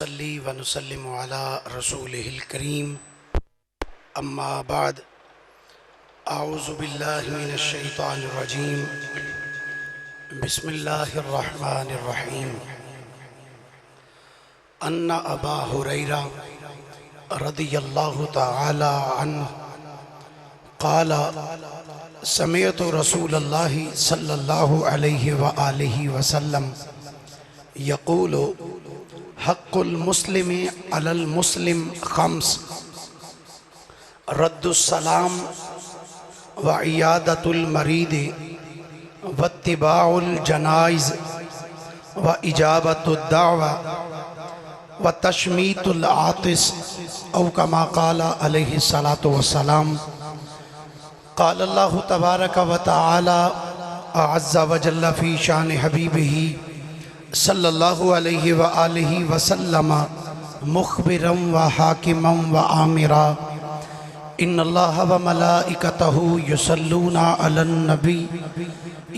नसल्ली व नुसल्लिमु अला रसूलिहिल करीम अम्मा बाद आऊज़ु बिल्लाहि मिनश शैतानिर रजीम बिस्मिल्लाहिर रहमानिर रहीम अन्ना अबा हुरैरा रदियल्लाहु तआला अन्हु क़ाला समिअतु रसूलल्लाहि सल्लल्लाहु अलैहि व आलिहि वसल्लम यक़ूलु हक़्क़ुल मुस्लिमी अलल मुस्लिम खम्स रद्दुस सलाम व इयादतुल मरीद व इत्तिबाउल जनाइज़ व इजाबतुद दावा व तशमीतुल आतिस औ कमा क़ाला अलैहि सलातु वस्सलाम। क़ाल अल्लाहु तबारक व तआला अज़्ज़ व जल्ल फ़ी शान हबीबिही सल्लल्लाहु अलैहि व आलिहि वसल्लम मुख़बिरम व हाकिमम व आमिरा इन्नल्लाह व मलाइकतहु युसल्लूना अलन नबी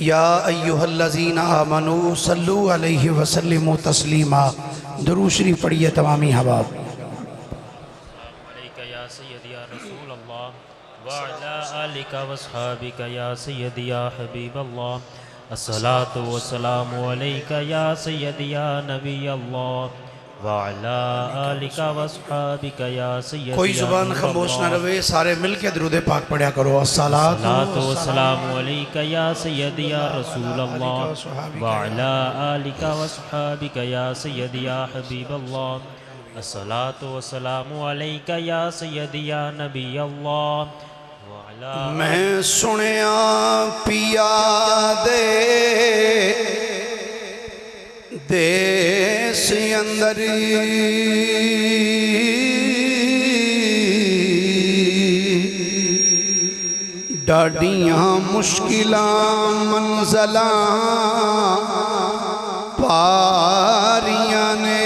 या अय्युहल्लज़ीना आमनू सल्लु अलैहि व सल्लिमू तस्लीमा। दुरूद शरीफ पढ़िए तमामी हबाब। या सय्यदी या रसूल अल्लाह व अला आलिका व अस्हाबिका या सय्यदी या हबीब अल्लाह अस्सलातु वस्सलामु अलैका या सय्यदी या नबी अल्लाह व अला आलिका व अस्हाबिका या सय्यदी। कोई जुबान खामोश न रहे, सारे मिल के दुरूद पाक पढ़ा करो। अस्सलातु वस्सलामु अलैका या सय्यदी या रसूल अल्लाह व अला आलिका व अस्हाबिका या सय्यदी या हबीब अल्लाह अस्सलातु वस्सलामु अलैका या सय्यदी या नबी अल्लाह। मैं सुनिया पिया दे देश अंदर डाडियां मुश्किलां मंज़लां पारियां ने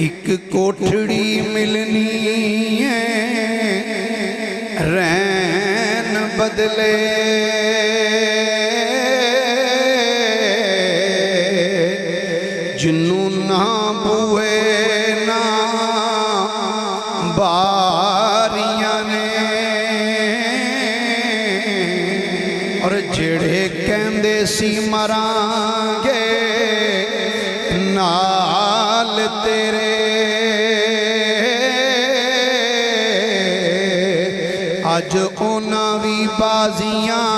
एक कोठड़ी मिलनी है रैन बदले जिन्नू ना बुए ना बारियां ने और जेड़े कहंदे सी मरांगे नाल तेरे अज उन्हां भी बाजियां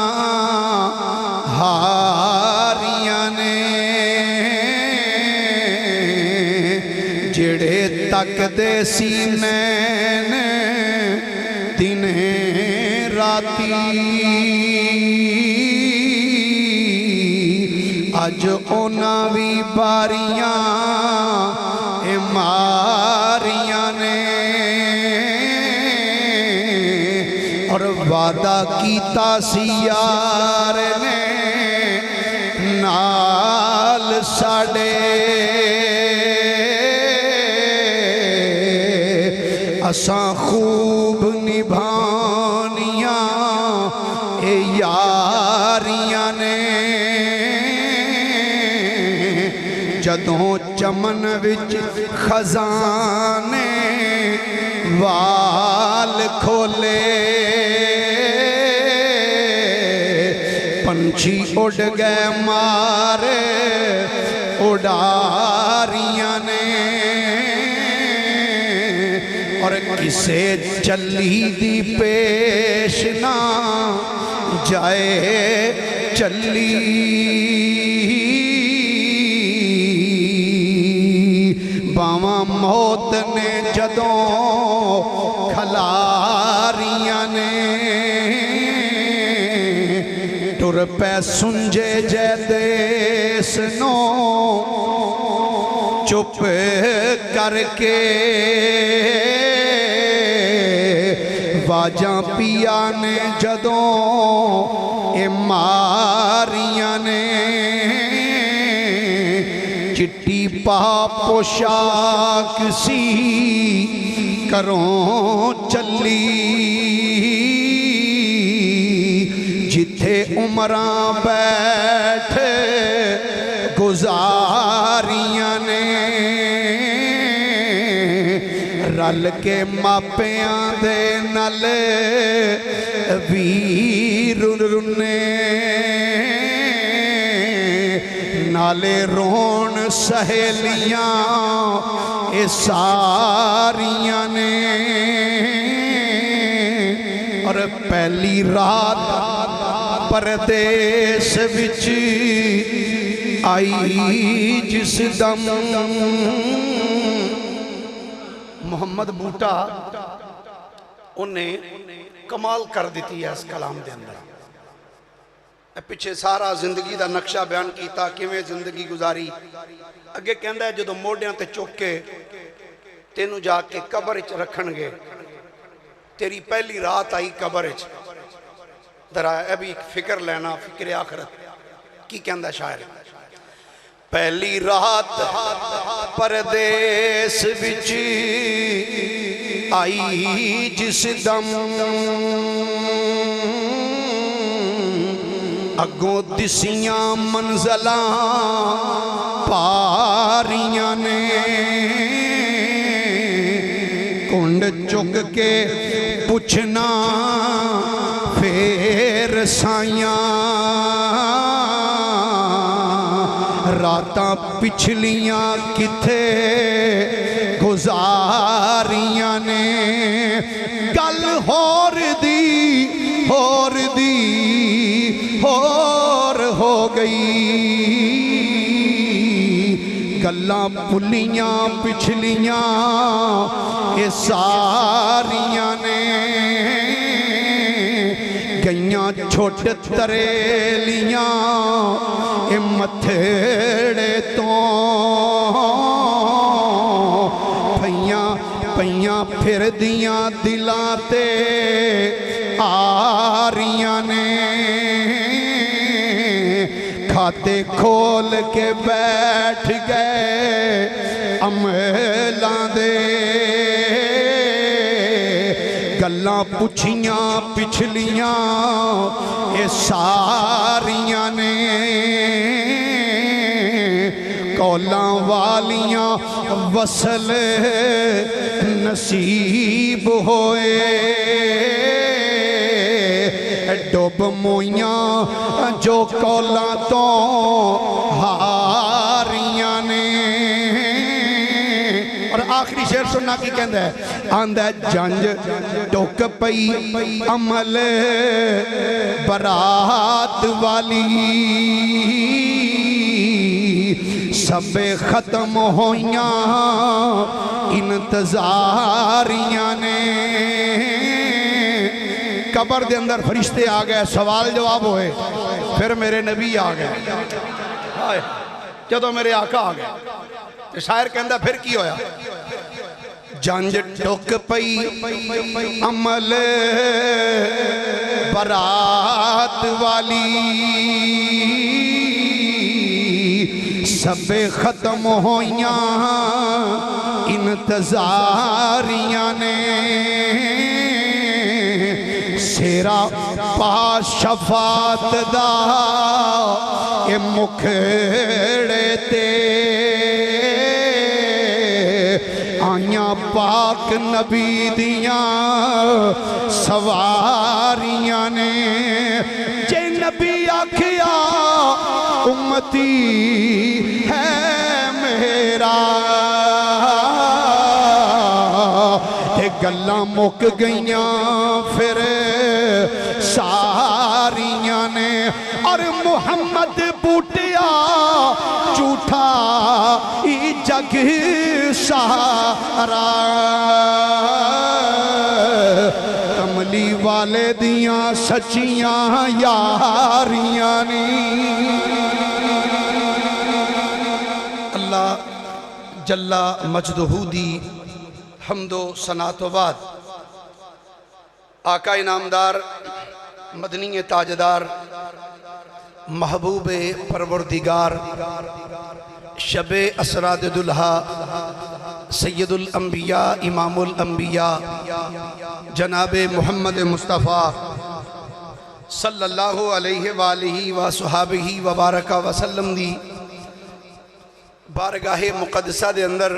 हारियां ने जेड़े तकदे सी नैन दिने राती अज उन्हां भी बारियां मारियां ने और वादा कीता सी यार ने नाल साडे असां खूब निभानियां ए यारियां ने जदों चमन विच खजाने वाल खोले पंछी उड़ गए मारे उड़ारियां ने और किसे चली दी पेश ना जाए चली बावा मौत ने जदों खलारियां ने टुर पै सुंजे जै देस नो चुप करके वाजा पिया ने जदों ए मारियां ने चिट्टी पा पोशाक सी घरों चली जिथे उमरां बैठ रल के मापियां दे नाल वीर रुने नाले रोन सहेलियां ए सारियां ने और पहली रात परदेस विच आई जिस दम मोहम्मद बूटा उन्हें कमाल कर दी है इस कलाम के अंदर। पिछे सारा जिंदगी का नक्शा बयान किया किवें जिंदगी गुजारी। अगे कहता है जो मोढियां ते चुक के तेनू जाके कबर च रखणगे, तेरी पहली रात आई कबर च। जरा यह भी फिक्र लेना, फिक्र आखरत की कहता शायर। पहली रात परदेस विच आई जिस दम अगों दिसियां मंज़लां पारियां ने कुंड चुक के पुछना फेर साइयां रातां पिछलियां किथे गुजारियां ने। गल होर हो गई गल्लां पुलियां पिछलियां ये सारियां ने गईयां छोट तरेलियां ये मथेड़े तो पईयां फिर दियां दिलां ते आरियां ने खाते खोल के बैठ गए अमलां दे गल्लां पुछियां पिछलियां ये सारियां ने कौलां वालियां वसल नसीब होए डुब मोइयां जो कौलां तो हारियां ने। और आखिरी शेर सुनना की कहंदा है आंदा जंज टुक पई अमल बरात वाली सबे खत्म होइयां इंतजारियां ने। कबर के अंदर फरिश्ते आ गए, सवाल जवाब होए, फिर मेरे नबी आ गए। जदों मेरे आका आ गए तो शायर कहता फिर की होया जंज टुक पई अमल बरात वाली सबे खत्म होइयां इंतजारियां ने। सेरा पा शफात दा ये मुखड़े ते आइयां पाक नबी दियां सवारियां ने। जे नबी आखिया उम्मती है मेरा गल्लां मुक गईयां फिर सारियां ने। और मुहम्मद बूटिया झूठा ई जग सारा कमली वाले दियां सच्चियां यारियां ने। अल्लाह जल्ला मजदहू दी हमदो सना तो बाद आका इनामदार मदनी ताजदार महबूब परवरदिगार शबे असराद दुल्हा सैयदुल अंबिया इमामुल अंबिया जनाब मोहम्मद मुस्तफ़ा सल्लल्लाहु अलैहि वालिहि व सुहाबिही व बारका वसल्लम दी बारगाहे मुक़द्दसा दे अंदर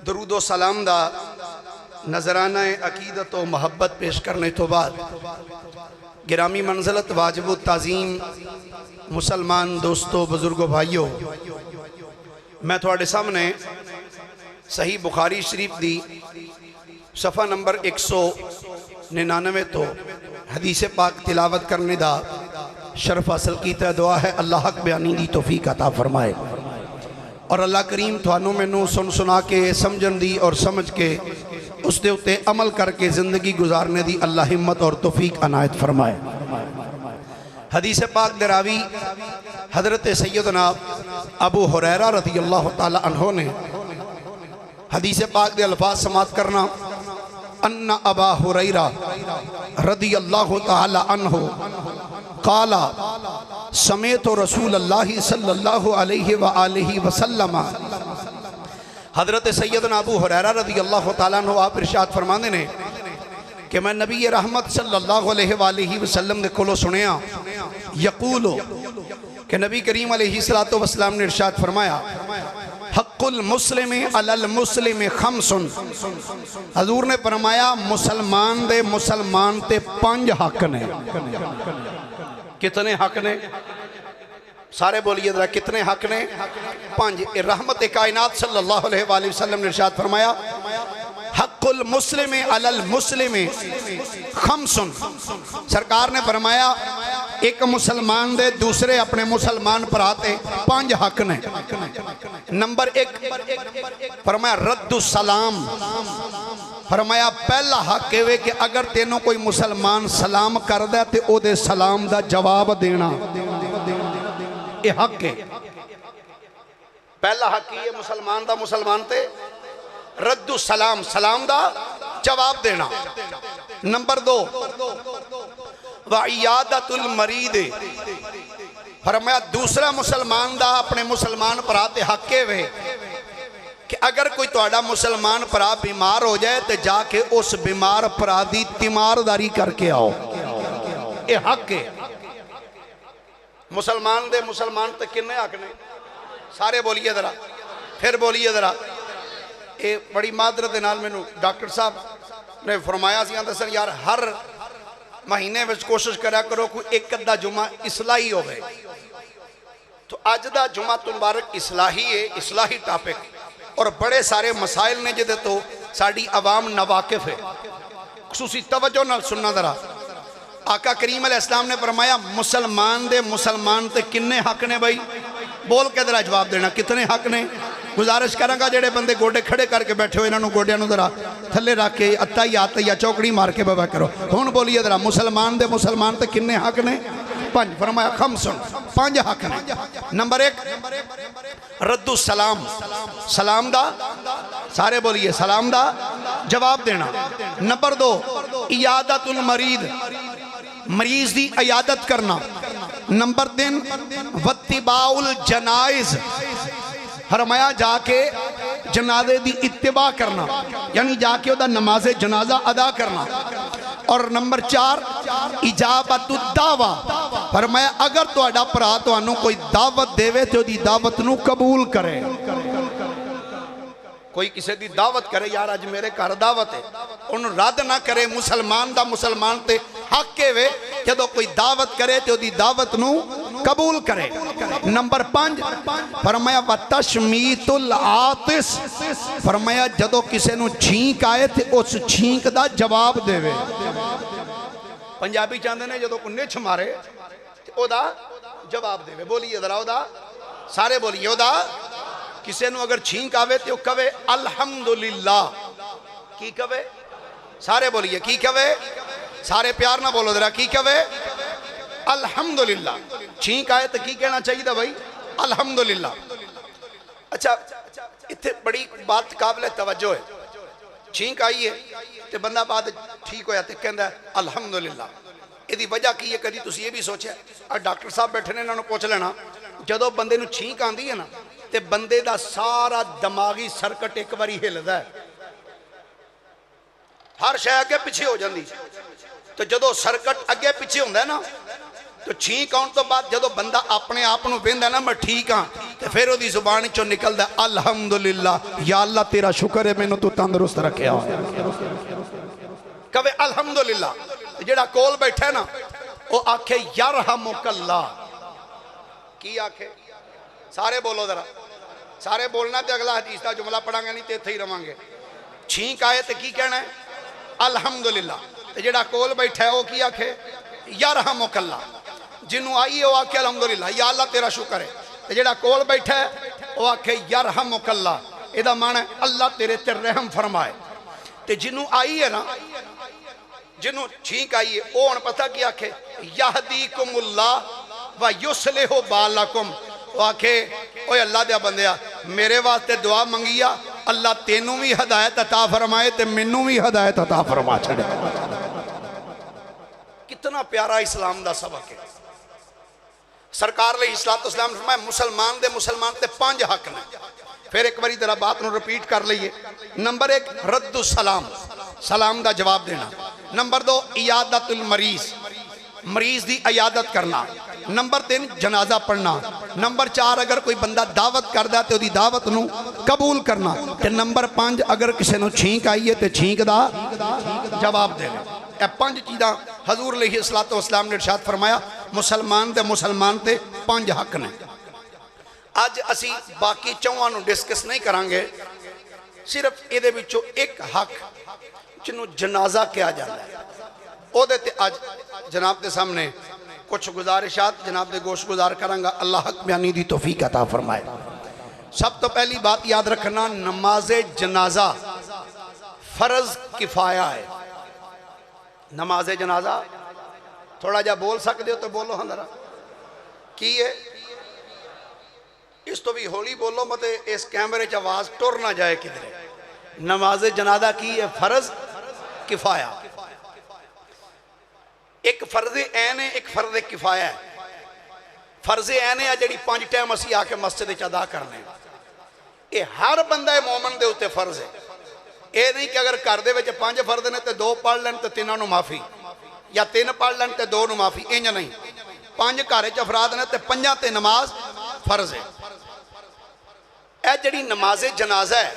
दरूदो सलाम दा नजराना अकीदत व मोहब्बत पेश करने तो बाद गिरामी मंजिलत वाजिब ताज़ीम मुसलमान दोस्तों बुजुर्गों भाइयों, मैं थोड़े सामने सही बुखारी शरीफ दी सफ़ा नंबर 199 तो हदीस पाक तिलावत करने दा शरफ हासिल कीता। दुआ है अल्लाह हक बयानी दी तौफीक अता फरमाए और अल्लाह करीम थानू मैनू सुन सुना के समझन दी और समझ के उस दे उत्ते अमल करके ज़िंदगी गुजारने दी अल्लाह हिम्मत और तौफीक अनायत फरमाए। हदीस पाक दरावी हज़रत सैयदना अबू हुरैरा रज़ी अल्लाह ताला अन्हो ने हदीस पाक दे अल्फाज समात करना, अन्ना अबा हुरैरा रज़ी अल्लाह ताला अन्हो काला समेतो रसूल अल्लाह सल्लल्लाहु अलैहि व आलिहि वसल्लम। हज़रत सैयदना अबू हुरैरा रज़ी अल्लाह ताला अन्हो आप इरशाद फरमाते ने कि मैं नबी रहमत सल्लल्लाहु अलैहि व आलिहि वसल्लम दे कोलों सुनिया यकूलो कि नबी करीम अलैहिस्सलातु वस्सलाम ने इरशाद फरमाया, हक़्क़ुल मुस्लिम अलल मुस्लिम खम्सुन। हजूर ने फरमाया मुसलमान दे मुसलमान ते 5 हक ने। कितने हक ने? सारे बोलिए जरा, कितने हक ने? 5। रहमत कायनात सल्लल्लाहु अलैहि वसल्लम ने इरशाद फरमाया, हक़्क़ुल मुस्लिम अलल मुस्लिम खम्सुन। सरकार ने फरमाया एक मुसलमान दे दूसरे अपने मुसलमान भरा ते 5 हक ने। नंबर 1 फरमाया रद्दु सलाम। फरमाया पहला हक है कि अगर तेनों कोई मुसलमान सलाम करदा ते ओदे सलाम दा जवाब देना, ये हक है। पहला हक ही है मुसलमान दा मुसलमान ते रद्दु सलाम, सलाम दा जवाब देना। नंबर 2 वइयादतुल मरीद। फरमाया दूसरा मुसलमान दा अपने मुसलमान भरा ते हक है कि अगर कोई तुहाडा मुसलमान भरा बीमार हो जाए तो जाके उस बीमार भरा दी तीमारदारी करके आओ, ये हक है। मुसलमान दे मुसलमान ते किन्ने हक ने? सारे बोलिए जरा, फिर बोलिए जरा। ये बड़ी मादरत दे नाल मैनू डॉक्टर साहब ने फरमाया सी, आंदे सर यार हर महीने में कोशिश करा करो कोई एक अद्धा जुमा इस्लाही हो गए। तो अज दा जुमा मुबारक इस्लाही है, इस्लाही टॉपिक और बड़े सारे मसाइल ने जिदे तो साड़ी अवाम नवाकिफ है। खुसूसी तवज्जो नाल सुनना जरा। आका करीम अलैहिस्सलाम ने फरमाया मुसलमान दे मुसलमान ते किन्ने हक ने? भाई बोल के जरा जवाब देना, कितने हक ने? गुजारिश करांगा जेडे बंदे गोडे खड़े करके बैठे हो इन्होंने गोडियां नूं जरा थल्ले रख के अत्ता या चौकड़ी मार के बाबा करो। हुण बोलिए जरा, मुसलमान दे मुसलमान ते किन्ने हक ने? 5। फरमाया खम्सुन, 5 हक ने। नंबर 1 रद्दु सलाम, सलाम दा, सारे बोलिए सलाम दा जवाब देना। नंबर 2 इयादतुल मरीद, मरीज की इयादत करना। नंबर 3 वत्तिबाउल जनाइज। फरमाया जाके जनाजे की इत्तिबा करना, यानी जाके उदा नमाजे जनाजा अदा करना। और नंबर 4 इजाबतुद दावा। फरमाया अगर तुहाडा भरा तुहानू कोई दावत देवे तो उदी दावत नू कबूल करे। कोई किसी की दावत करे, यार अज मेरे घर दावत है, उन्होंने रद्द ना करे। मुसलमान दा मुसलमान ते हक है वे जदों कोई दावत करे तो उदी दावत नू कबूल करे। नंबर 5 फरमाया वतशमीतुल आतिस। फरमाया जदों किसी नू छींक आए तो उस छींक दा जवाब देवे। पंजाबी चाहते ने जदों को निछ मारे तो ओदा जवाब देवे। बोलिए जरा ओदा, सारे बोलिए ओदा। किसी नू अगर छींक आवे तो कवे अल्हम्दुलिल्लाह। की कवे? सारे बोलिए की कवे? सारे प्यार ना बोलो जरा, की कवे? अल्हम्दुलिल्लाह। छींक आए तो की कहना चाहिए भाई? अल्हम्दुलिल्लाह। अच्छा इत्थे बड़ी बात काबिल तवज्जो है। छींक आई है तो बंदा बाद ठीक होया तो कहता अल्हम्दुलिल्लाह। इसकी वजह की है? कभी तुम ये भी सोचा? डॉक्टर साहब बैठे ने, इन्होंने पूछ लेना जदों बंदे नू छींक आती है ना तो बंदे का सारा दिमागी सर्कट एक बारी हिलदा है, हर शय अगे पिछे हो जाती। तो जदों सर्कट अगे पिछे होंदा है ना तो छींक आने तो बाद जदों बंदा अपने आप को वेंदा ना मैं ठीक हाँ, तो फिर ओदी जुबान चो निकलदा अल्हम्दुलिल्लाह, या अल्लाह तेरा शुक्र है मैनू तू तंदुरुस्त रखिया। कवे अल्हम्दुलिल्लाह। जेड़ा कोल बैठा है ना वो आखे यरहमुकल्लाह। की आखे? सारे बोलो जरा, सारे बोलना तो अगला हदीस का जुमला पढ़ांगे नहीं तो इत्थे ही रवांगे। छींक आए तो की कहना है? अल्हम्दुलिल्लाह। तो जेड़ा कोल बैठा है वो की आखे? यरहमुकल्लाह। जिन्हों आई है वो आखे अल्हम्दुलिल्लाह, या अल्लाह तेरा शुक्र है। तो जेड़ा कोल बैठा है वो आखे यरहमुकल्लाह, इहदा माना अल्लाह तेरे ते रहम फरमाए। तो जिन्हों आई है ना, जिन्हों छींक आई है वो हुण पता की आखे? यहदीकुमुल्लाह व युस्लिहु बालकुम। वो आखे ओए अल्लाह दे बंदिया मेरे वास्ते दुआ मंगी आ, अल्लाह तेनू भी हदायत अता फरमाए ते मैनू भी हदायत अता फरमा छड़े। कितना प्यारा इस्लाम दा सबक है। सरकार अलैहिस्सलाम फरमाया मुसलमान दे 5 हक ने। फिर एक बारी जरा बात नूं रिपीट कर लईए। नंबर 1 रद्दु सलाम, सलाम दा जवाब देना। नंबर 2 इयादतुल मरीज, मरीज की इयादत करना। नंबर 3 जनाजा पढ़ना। नंबर 4 अगर कोई बंदा दावत करदा तो उसकी दावत नूं कबूल करना। ते नंबर 5 अगर किसी नूं छींक आई है तो छींक दा जवाब देना। ये 5 चीज़ां हजूर अलैहिस्सलाम ने इरशाद फरमाया मुसलमान ते 5 हक ने। अज असी बाकी 4 नूं डिस्कस नहीं करांगे, सिर्फ ये विचों एक हक जिन्हों जनाजा कहा जाता है ओदे ते अज जनाब के सामने कुछ गुजारिशात जनाब के गोश गुजार करांगा। अल्लाह हक बयानी दी तौफीक अता फरमाए। सब तो पहली बात याद रखना, नमाजे जनाजा फर्ज किफाया है। नमाजे जनाजा थोड़ा जा बोल सकते हो तो बोलो हाँ जरा की है? इस तो भी हौली बोलो, मत इस कैमरे च आवाज टुर ना जाए किधरे। नमाजे जनाजा की है? फर्ज किफाया। एक फर्जे ऐन है, एक फर्जे किफाया है। फर्जे ऐन है जी 5 टाइम असी आके मस्जिद अदा करने, ये हर बंदा मोमन के उत्ते फर्ज है। ये नहीं कि अगर घर के 5 फर्ज ने तो 2 पढ़ लैन तो 3 माफ़ी, या 3 पढ़ लैन तो 2 माफ़ी, इंज नहीं। 5 घर च अफराद ने तो 5 ते नमाज फर्ज है। यह जी नमाजे जनाजा है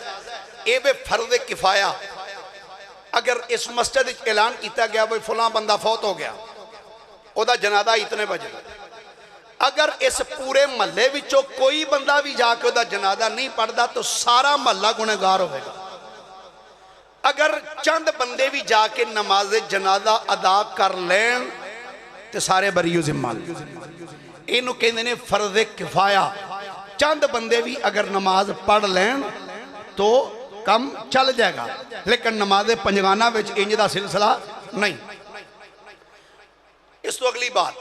ये वे फर्ज किफाया। अगर इस मस्जिद ऐलान किया गया भाई फलां बंदा फौत हो गया, ओदा जनाजा इतने बजे, अगर इस पूरे महल्ले विचों कोई बंदा भी जाके ओदा जनाजा नहीं पढ़ता तो सारा महल्ला गुनहगार होगा। अगर चंद बंदे भी जाके नमाज जनाजा अदा कर लैन तो सारे बरीओ जिम्मान। इनू कहते ने फर्ज किफाया। चंद बंदे भी अगर नमाज पढ़ लैन तो कम चल जाएगा, लेकिन नमाजे पंजगाना विच इंज दा सिलसिला नहीं। इस तो अगली बात,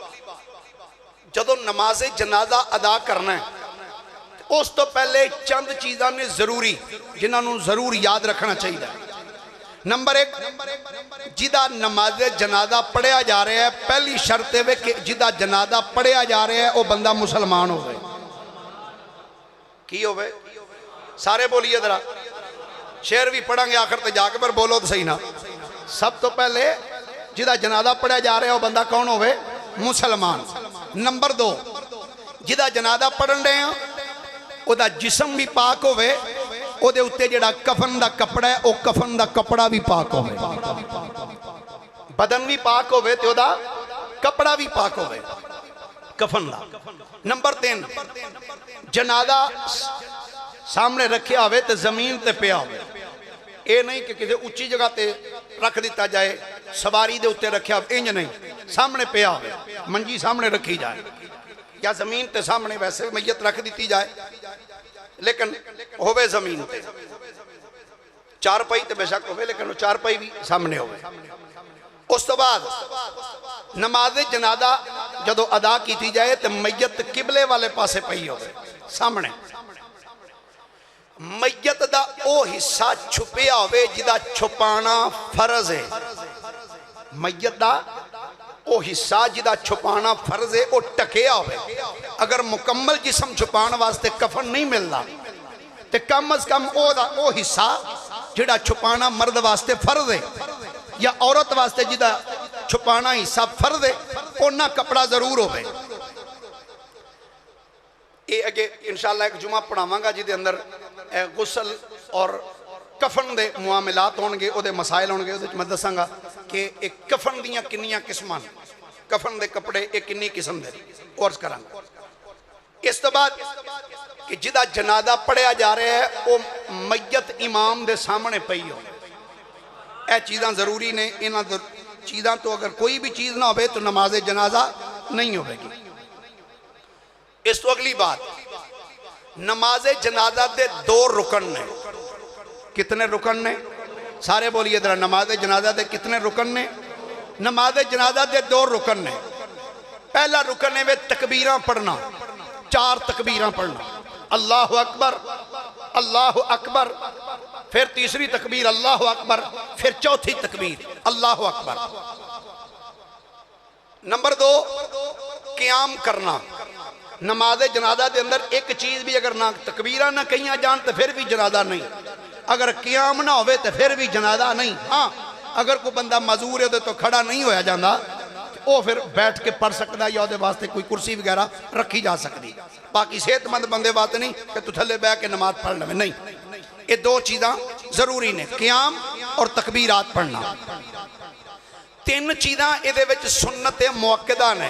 जदों नमाजे जनाजा अदा करना है उस तो पहले चंद चीज़ां ने जरूरी जिन्होंने जरूर याद रखना चाहिए। नंबर 1 जिदा नमाजे जनाजा पढ़िया जा रहा है, पहली शर्त है कि जिदा जनाजा पढ़िया जा रहा है वह बंदा मुसलमान होवे। की होवे? सारे बोलिए जरा, शेर भी पढ़ांगे आखिर तक जाके, पर बोलो तो सही ना। सब तो पहले जिदा जनाजा पढ़िया जा रहा है वह बंदा कौन होवे? मुसलमान। नंबर 2 जिदा जनाजा पढ़न रहे हैं वह जिस्म भी पाक होवे, ओदे उत्ते जिहड़ा कफन दा कपड़ा है वह कफन दा कपड़ा भी पाक होवे। बदन भी पाक होवे ते ओदा कपड़ा भी पाक होवे कफन दा। नंबर 3 जनाजा सामने रखे होवे तो जमीन ते पिया होवे। ये नहीं कि किसी उच्ची जगह ते रख दिता जाए, सवारी दे उत्ते रखा, इंज नहीं, सामने पिया होवे, मंजी सामने रखी जाए या जमीन ते सामने वैसे मैयत रख दी जाए, लेकिन होवे जमीन पे। चारपाई तो बेशक होवे लेकिन वो चारपाई भी सामने होवे। उस तो बाद नमाज जनाजा जदों अदा की जाए तो मैयत किबले वाले पासे पई होवे सामने। मैयत दा ओ हिस्सा छुपिया होवे जिदा छुपाना फर्ज है। मैयत दा ओ हिस्सा जिदा छुपाना फर्ज है वो टकिया होवे। अगर मुकम्मल जिस्म छुपाने वास्ते कफन नहीं मिलता तो कम अज कम ओ हिस्सा जिहड़ा छुपाना मर्द वास्ते फर्ज है या औरत वास्ते जिदा छुपाना हिस्सा फर्ज है, उन्ना कपड़ा जरूर होवे। ये अगे इंशाअल्लाह एक जुमा पढ़ावांगा जिहदे अंदर गुसल और कफन के मुआमिलात होणगे, उहदे मसाइल होणगे। उहदे मैं दसांगा कि एक कफन दीयां किन्नियां किस्मां, कफन के कपड़े एक किन्नी किस्म दे अर्ज करांगा। इस तो बाद कि जिहदा जनाजा पढ़िया जा रहा है वह मैयत इमाम के सामने पई हो। यह चीज़ां जरूरी ने, इन्हां चीज़ों तो अगर कोई भी चीज़ ना हो तो नमाज जनाजा नहीं होगी। इस तो अगली बात, नमाज जनाजा के दो रुकन ने। कितने रुकन ने? सारे बोलिए जरा, नमाज जनाजा के कितने रुकन ने? नमाज जनाजा के दो रुकन ने। पहला रुकन है वे तकबीरां पढ़ना, 4 तकबीरां पढ़ना, अल्लाह अकबर, अल्लाह अकबर, फिर तीसरी तकबीर अल्लाह अकबर, फिर चौथी तकबीर अल्लाह अकबर। नंबर 2, क़याम करना। नमाज जनाजा के अंदर एक चीज़ भी अगर ना तकबीरा ना कही जान तो फिर भी जनाजा नहीं, अगर क़याम ना हो तो फिर भी जनाजा नहीं। हाँ, अगर कोई बंदा मजूर है तो खड़ा नहीं होया जाता, वो फिर बैठ के पढ़ सकता या उसके वास्ते कोई कुर्सी वगैरह रखी जा सकती। बाकी सेहतमंद बंदे वास्ते नहीं कि तू थले बह के नमाज पढ़ ले, नहीं। ये दो चीज़ां जरूरी ने, क़याम और तकबीरात पढ़ना। 3 चीज़ां इहदे विच सुन्नत मुअक्कदा ने।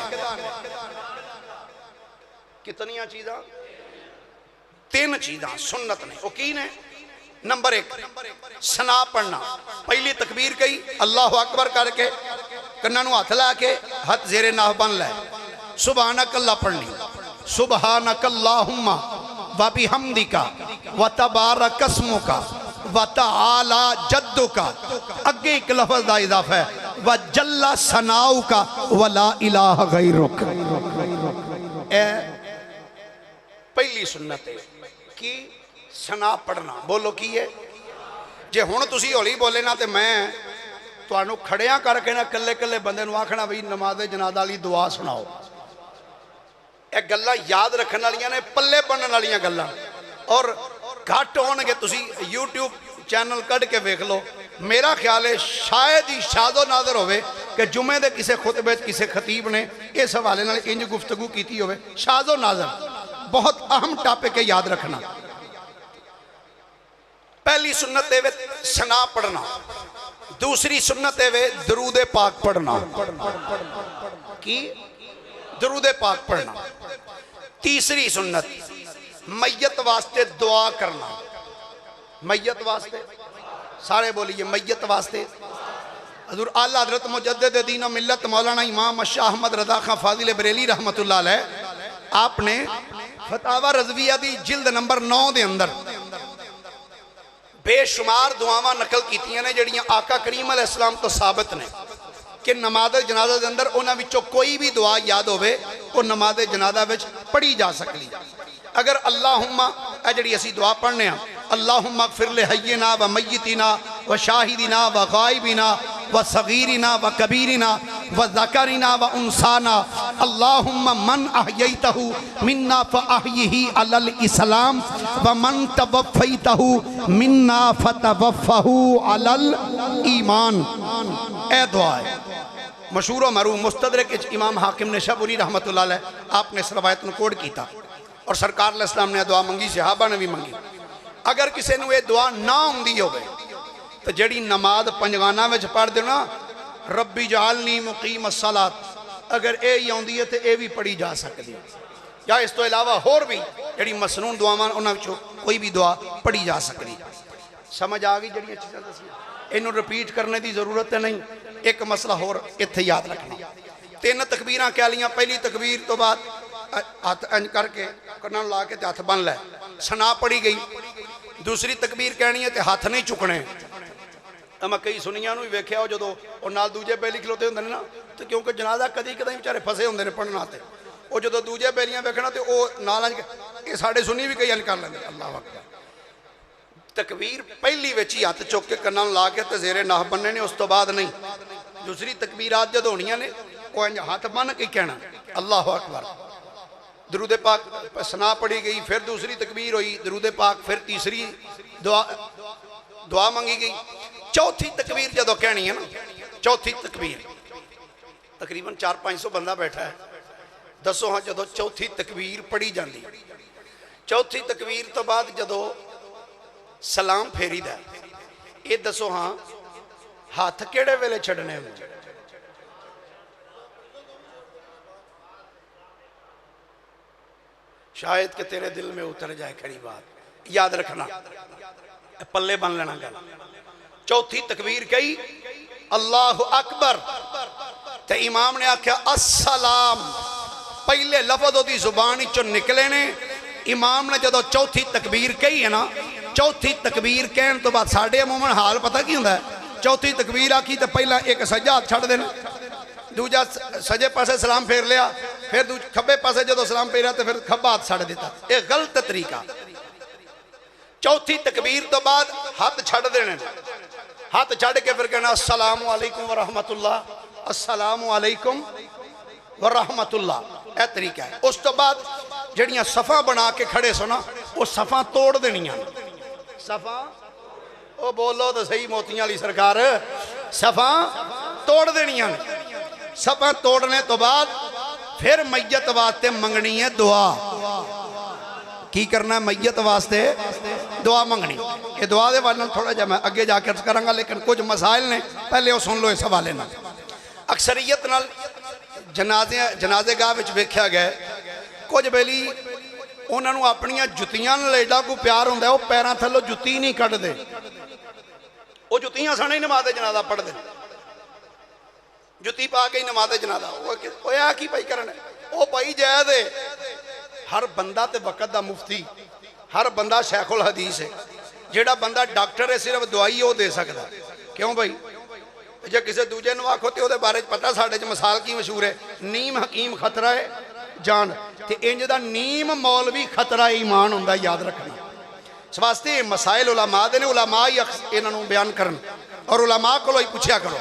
कितनियां चीज़ां? 3 चीज़ां सुन्नत ने। वो की ने? नंबर 1, सना पढ़ना। पहली तकबीर कही अल्लाह अकबर करके कन्ना नूं हथ ला के हथ जेरे नाफ बन लै, सुबहानकल्लाह पढ़नी, सुबहानकल्लाहुम्मा व बिहम्दिका व तबारक अस्मुका व तआला जद्दुका। अगे एक लफ्ज़ दा इजाफा है, व जल्ला सनाउका व ला इलाहा गैरुक। ए पहली सुन्नत है कि सना पढ़ना। बोलो की है? जे हुण तुसी हौली बोले ना तो मैं तुहानू खड़िया करके ना कल्ले कल्ले बंदे नूं आखना भी नमाज जनाजा वाली दुआ सुनाओ। ये गल्लां याद रखने वालियां ने, पल्ले बनने वालियां गल्लां। और घट होणगे, तुसी यूट्यूब चैनल कढ़ के वेख लो। मेरा ख्याल है शायद ही शादो नादर होवे कि जुमे के किसी खुतबे किसी खतीब ने इस हवाले नाल इंज गुफ्तगू की होवे। शादो नादर बहुत अहम टॉपिक है, याद रखना। पहली सुन्नत है वे सना पढ़ना, दूसरी सुन्नत है वे दरूद पाक पढ़ना। की? दरूद पाक पढ़ना। तीसरी सुन्नत मैयत वास्ते दुआ करना। मैयत वास्ते, सारे बोलिए मैयत वास्ते। हज़ूर आला हज़रत मुजद्दिद दीन और मिल्लत मौलाना इमाम शाह अहमद रज़ा खां फाजिल बरेली रहमतुल्लाह अलैह, आपने फतावा रज़विया दी जिल्द नंबर 9 के अंदर बेशुमार दुआवां नकल कीतियां ने जड़ियां आका करीम अलैहिस्सलाम तो साबित ने कि नमाज जनाजा के अंदर उन्हां विचों कोई भी दुआ याद होवे वो नमाज जनाजा विच पढ़ी जा सकती। अगर अल्लाहुम्मा जी असी दुआ पढ़ने अल्लाहुम्मा ग़फ़िर ले हय्यिना व मय्यितिना व शाहिदिना व गायबिना व सगीरिना व कबीरिना व ज़करिना व उनसाना अल्लाहुम्मा मन अहयैतहु मिन्ना फ़अहयिही अलल इस्लाम व मन तवफ़्फ़ैतहु मिन्ना फ़तवफ़्फ़हु अलल ईमान। ए दुआ है मशहूर मरूफ मुस्तदरक इमाम हाकिम ने शबुरी रहमतुल्लाह अलैह आपने इस रवायत को कोड किया और सरकार अलैहिस्सलाम ने दुआ मंगी, सहाबा ने भी मंगी। अगर किसी ने यह दुआ ना आती हो तो जड़ी नमाज पंजगाना में पढ़ दो ना, रब्बी जालनी मुकीम अस्सलात, अगर यही आती है तो यह भी पढ़ी जा सकती है। या इस तो इलावा होर भी जड़ी मसनून दुआवां उन्होंने कोई भी दुआ पढ़ी जा सकती। समझ आ गई जड़ियां चीज़ां दसियां, इनू रिपीट करने की जरूरत नहीं। एक मसला होर इत्थे याद रखना, 3 तकबीरां कह लियां। पहली तकबीर तो बाद हथ इंज करके कन्नां ला के हथ बन लै, सना पढ़ी गई। दूसरी तकबीर कहनी है तो हथ नहीं चुकने। मैं कई सुनिया भी वेख्या जो नाल दूजे बेली खलोते होंगे ना, तो क्योंकि जनाजा कदी कदी बेचारे फसे होंगे ने पढ़ना, तो वो जो दूजे बेलियां वेखना तो वह नाल ये साढ़े सुनी भी कई अंज कर लेंगे। अल्लाह अकबर। तकबीर पहली विच ही हथ चुक के कन्नां ला के ते जेरे नाफ बनने ने, उस तो बाद नहीं। दूसरी तकबीरात जो होनियां ने वो इंज हथ बन के कहना अल्लाह अकबर। दरूद पाक सना पढ़ी गई, फिर दूसरी तकबीर हुई दरूद पाक, फिर तीसरी दुआ मंगी गई। चौथी तकबीर जो कहनी है ना, चौथी तकबीर तकरीबन 400-500 बंदा बैठा है, दसो हाँ जो चौथी तकबीर पढ़ी जाती चौथी तकबीर तो बाद जदों सलाम फेरीदा, ये दसो हाँ हाथ किहड़े वेले छड्डने? शायद कि तेरे दिल में उतर जाए खड़ी बात, याद रखना, पल्ले बन लेना गल। चौथी तकबीर कही अल्लाहु अकबर, ते इमाम ने आख्या अस्सलाम, पहले लफज ओदी जुबान चो निकले ने। इमाम ने जदों चौथी तकबीर कही है ना, चौथी तकबीर कहने तो बाद साडे अमूमन हाल पता की हुंदा है, चौथी तकबीर आखी तो पहला एक सज्जा हाथ छड्ड देना, दूजा सजे पासे सलाम फेर लिया, फिर खब्बे पासे जदों सलाम फेरिया तो फिर खब्बा हाथ छड्ड दिता। यह गलत तरीका। चौथी तकबीर तो बाद हाथ छड्ड देने, हाथ छड्ड के फिर कहना अस्सलामु अलैकुम व रहमतुल्लाह, अस्सलामु अलैकुम व रहमतुल्लाह, यह तरीका है। उस तो बाद जड़ियां सफ़ा बना के खड़े सो ना, वो सफ़ा तोड़ देनियां। सफ़ा ओ बोलो तो सही मोतियां वाली सरकार, सफ़ा तोड़ देनियां। सफ़ा तोड़ने तो बाद फिर मैयत वास्ते मंगनी है दुआ। की करना है? मैयत वास्ते दुआ मंगनी। ये दुआ दे वाले थोड़ा जा मैं अगे जाकर करांगा, लेकिन कुछ मसाइल ने, पहले वो सुन लो इस हवाले नाल। अक्सरियत नाल जनाजे गाह विच वेख्या गया कुछ बेली उन्होंने अपनिया जुत्तियां नाल एडा कोई प्यार हुंदा है, वो पैरों थल्लों जुत्ती नहीं कड्डदे, वो जुत्तियां सने ही नमाज़े जनाजा पढ़दे, जुत्ती पा के ही नमाज़े जनाजा। वो आ की भाई करना, वो भाई जायज़ है। हर बंदा ते वक़्त दा मुफ्ती, हर बंदा शेखुल हदीस है। जेड़ा बंदा डॉक्टर है सिर्फ दवाई वो दे सकता। क्यों भाई? जे किसी दूजे नूं आखो तो बारे पता, साढ़े च मिसाल की मशहूर है, नीम हकीम खतरा है जान, ते इंज दा नीम मौलवी खतरा है ईमान हुंदा, याद रखना। इस वास्ते मसाइल उलमा दे ने, उलमा ही इन्हां बयान करन, और उलमा कोलों ही पूछया करो।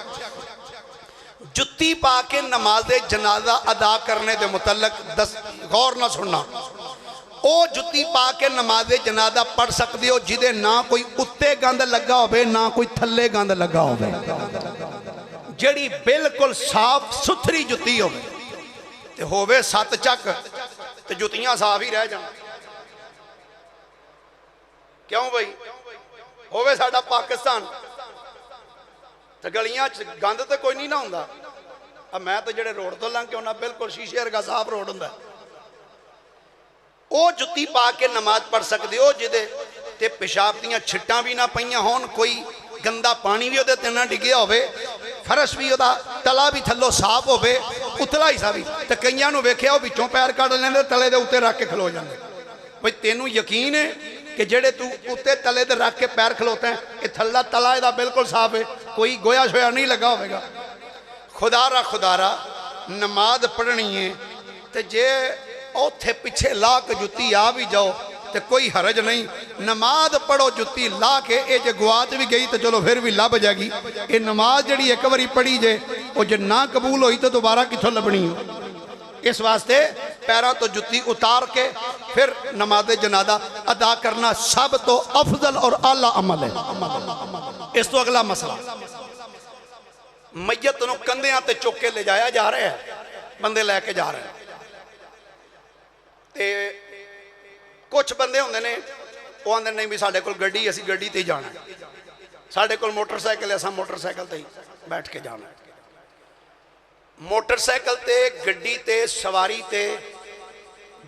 जुत्ती पा के नमाज़े जनाजा अदा करने के मुतल्लक गौर ना सुनना। वो जुत्ती पा के नमाज़े जनाजा पढ़ सकते हो जिदे ना कोई उत्ते गंद लगा होवे ना कोई थल्ले गंद लगा होवे, जड़ी बिल्कुल साफ सुथरी जुत्ती होवे सत चक, तो जुत्तियां साफ ही रह जान। क्यों भाई? होवे साडा पाकिस्तान, तो गलियां गंद तो कोई नहीं ना हुंदा। अब मैं तो जेड़े रोड तो लंघ के आना बिल्कुल शीशे वर्गा साफ रोड हुंदा, वो जुत्ती पा के नमाज पढ़ सकते हो जिदे ते पेशाब दियां छिट्टां भी ना पईयां होण, कोई गंदा पानी भी उहदे ते ना डिग्गिया होवे, फरश भी उहदा तला भी थल्लों साफ होवे, उतला हिस्सा भी। तो कईयां नूं वेख्या वो विचों पैर कढ लैंदे, तले दे उत्ते रख के खलो जांदे। भाई तेनू यकीन है कि जेड़े तू उत्ते तले दे रख के पैर खलोता है, ये थल्ला तला इहदा बिल्कुल साफ है, कोई गोया शोया नहीं लगा होगा। खुदारा नमाज पढ़नी है तो जे उत्थे पिछे ला के जुत्ती आ भी जाओ तो कोई हरज नहीं। नमाज पढ़ो जुत्ती ला के, ये जे गुआच भी गई तो चलो फिर भी लभ जाएगी। ये नमाज जड़ी एक बारी पढ़ी जे, वो जे ना कबूल हुई तो दोबारा कितों लभनी हो। इस वास्ते पैरों तो जुत्ती उतार के फिर नमाज जनाजा अदा करना सब तो अफजल और आला अमल है। इस तो अगला मसला, मैयत नूं कंधियां ते चुक के ले जाया जा रहा है, बंदे लैके जा रहे हैं। ते कुछ बंदे होंदे ने वो आंदे नहीं भी साडे कोल गड्डी, असीं गड्डी ते जाना, साडे कोल मोटरसाइकिल, असां मोटरसाइकिल ते बैठ के जाना। मोटरसाइकिल ते, गड्डी ते, सवारी ते,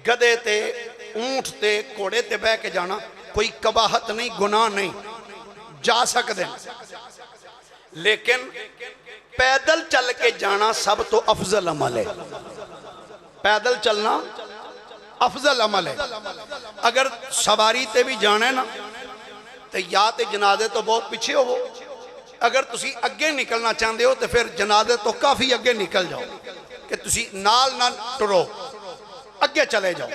गधे ते, ऊंट ते, घोड़े ते बह के जाना कोई कबाहत नहीं, गुनाह नहीं, जा सकते। लेकिन पैदल चल के जाना सब तो अफजल अमल है। पैदल चलना अफजल अमल है। अगर सवारी ते भी जाना है ना तो या तो जनाजे तो बहुत पीछे हो, अगर तुसी अगे निकलना चाहते हो तो फिर जनाजे तो काफ़ी अगे निकल जाओ कि तुसी नाल ना टुरो, अगे चले जाओ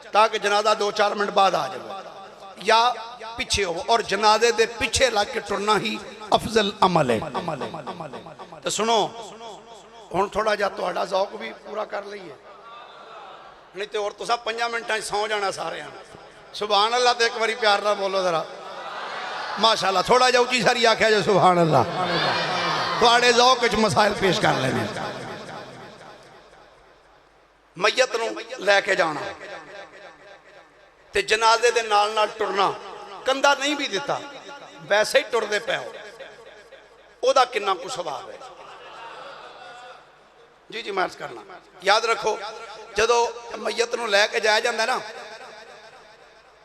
ताकि जनाजा 2-4 मिनट बाद आ जाए, या पीछे हो। और जनाजे दे पीछे लग के टुरना ही अफजल अमल है। तो सुनो हुण थोड़ा जा तुहाडा ज़ौक भी पूरा कर लईए, नहीं तो और तुसा 5 मिनटां सौ जाना सारे। सुभान अल्लाह तो एक बारी प्यार ना बोलो जरा, माशाअल्लाह। थोड़ा जा उची सारी आख्या जो सुभान अल्लाह, थोड़े ज़ौक च मसाइल पेश कर लेने। मैयत नूं लैके जाना, ते जनाजे दे नाल नाल टुरना, कंधा नहीं भी दिता वैसे ही टुरदे पे हो, ओदा किन्ना कुछ स्वभाव है। जी जी मैं अर्ज करना, याद रखो जदों मैयत नूं लैके जाया जाता ना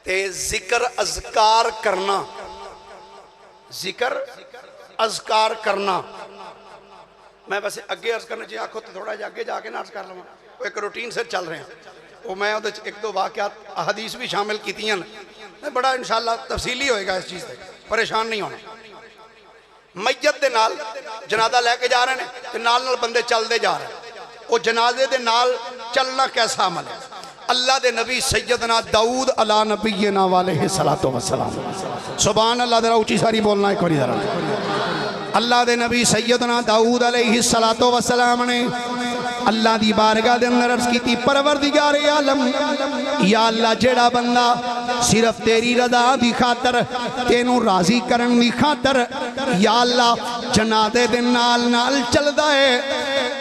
ते जिक्र अज़कार करना, जिक्र अज़कार करना। मैं वैसे अगे अर्ज करना जी आखो तो थोड़ा जिहा अगे जाके ना अर्ज कर लवां, एक रूटीन से चल रहे हैं वो मैं उहदे एक दो वाक़यात हदीस भी शामिल कीतियां ने, बड़ा इंशाअल्लाह तफसीली होएगा इस चीज़ से, परेशान नहीं होना। मैयत दे नाल जनाजा लैके जा रहे हैं ते नाल नाल बंदे चलते जा रहे हैं, वो जनाजे दे नाल चलना कैसा अमल है? अल्लाह दे नबी सैयदना दाऊद अला नबीना वालैहि सलातो वस्सलाम, सुभान अल्लाह, जरा ऊंची सारी बोलना एक बारी जरा। अल्लाह दे नबी सैयदना दाऊद अलैहि सलातो वस्सलाम ने अल्लाह दी बारगाह दे अंदर अर्ज की, परवरदिगार आलम या अल्लाह जेड़ा बंदा सिर्फ तेरी रजा दी खातर तेनू राजी करन दी खातर या अल्लाह जनाजे दे नाल नाल चलदा है,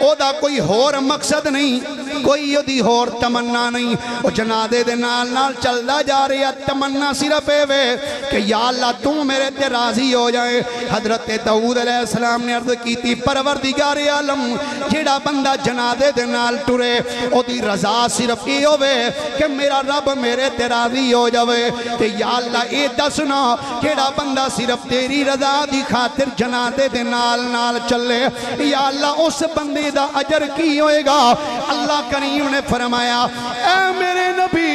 ओदा कोई होर मकसद नहीं, कोई ओदी होर तमन्ना नहीं, वो जनाजे दे नाल नाल चलदा जा रहा, तमन्ना सिर्फ एवे कि या अल्लाह तू मेरे ते राजी हो जाए। हजरत दाऊद अलैहिस्सलाम ने अर्ज की, परवरदिगार आलम जेड़ा बंदा जनाजे दे नाल टुरे ओदी रजा सिर्फ ये होवे कि मेरा रब मेरे ते राजी हो जावे, ते या अल्लाह ये दसना जेड़ा बंदा सिर्फ तेरी रजा दी खातिर जनाजे दे नाल नाल चले, या अल्लाह उस बंदे दा अजर की होएगा? अल्लाह करीम ने फरमाया, ऐ मेरे नबी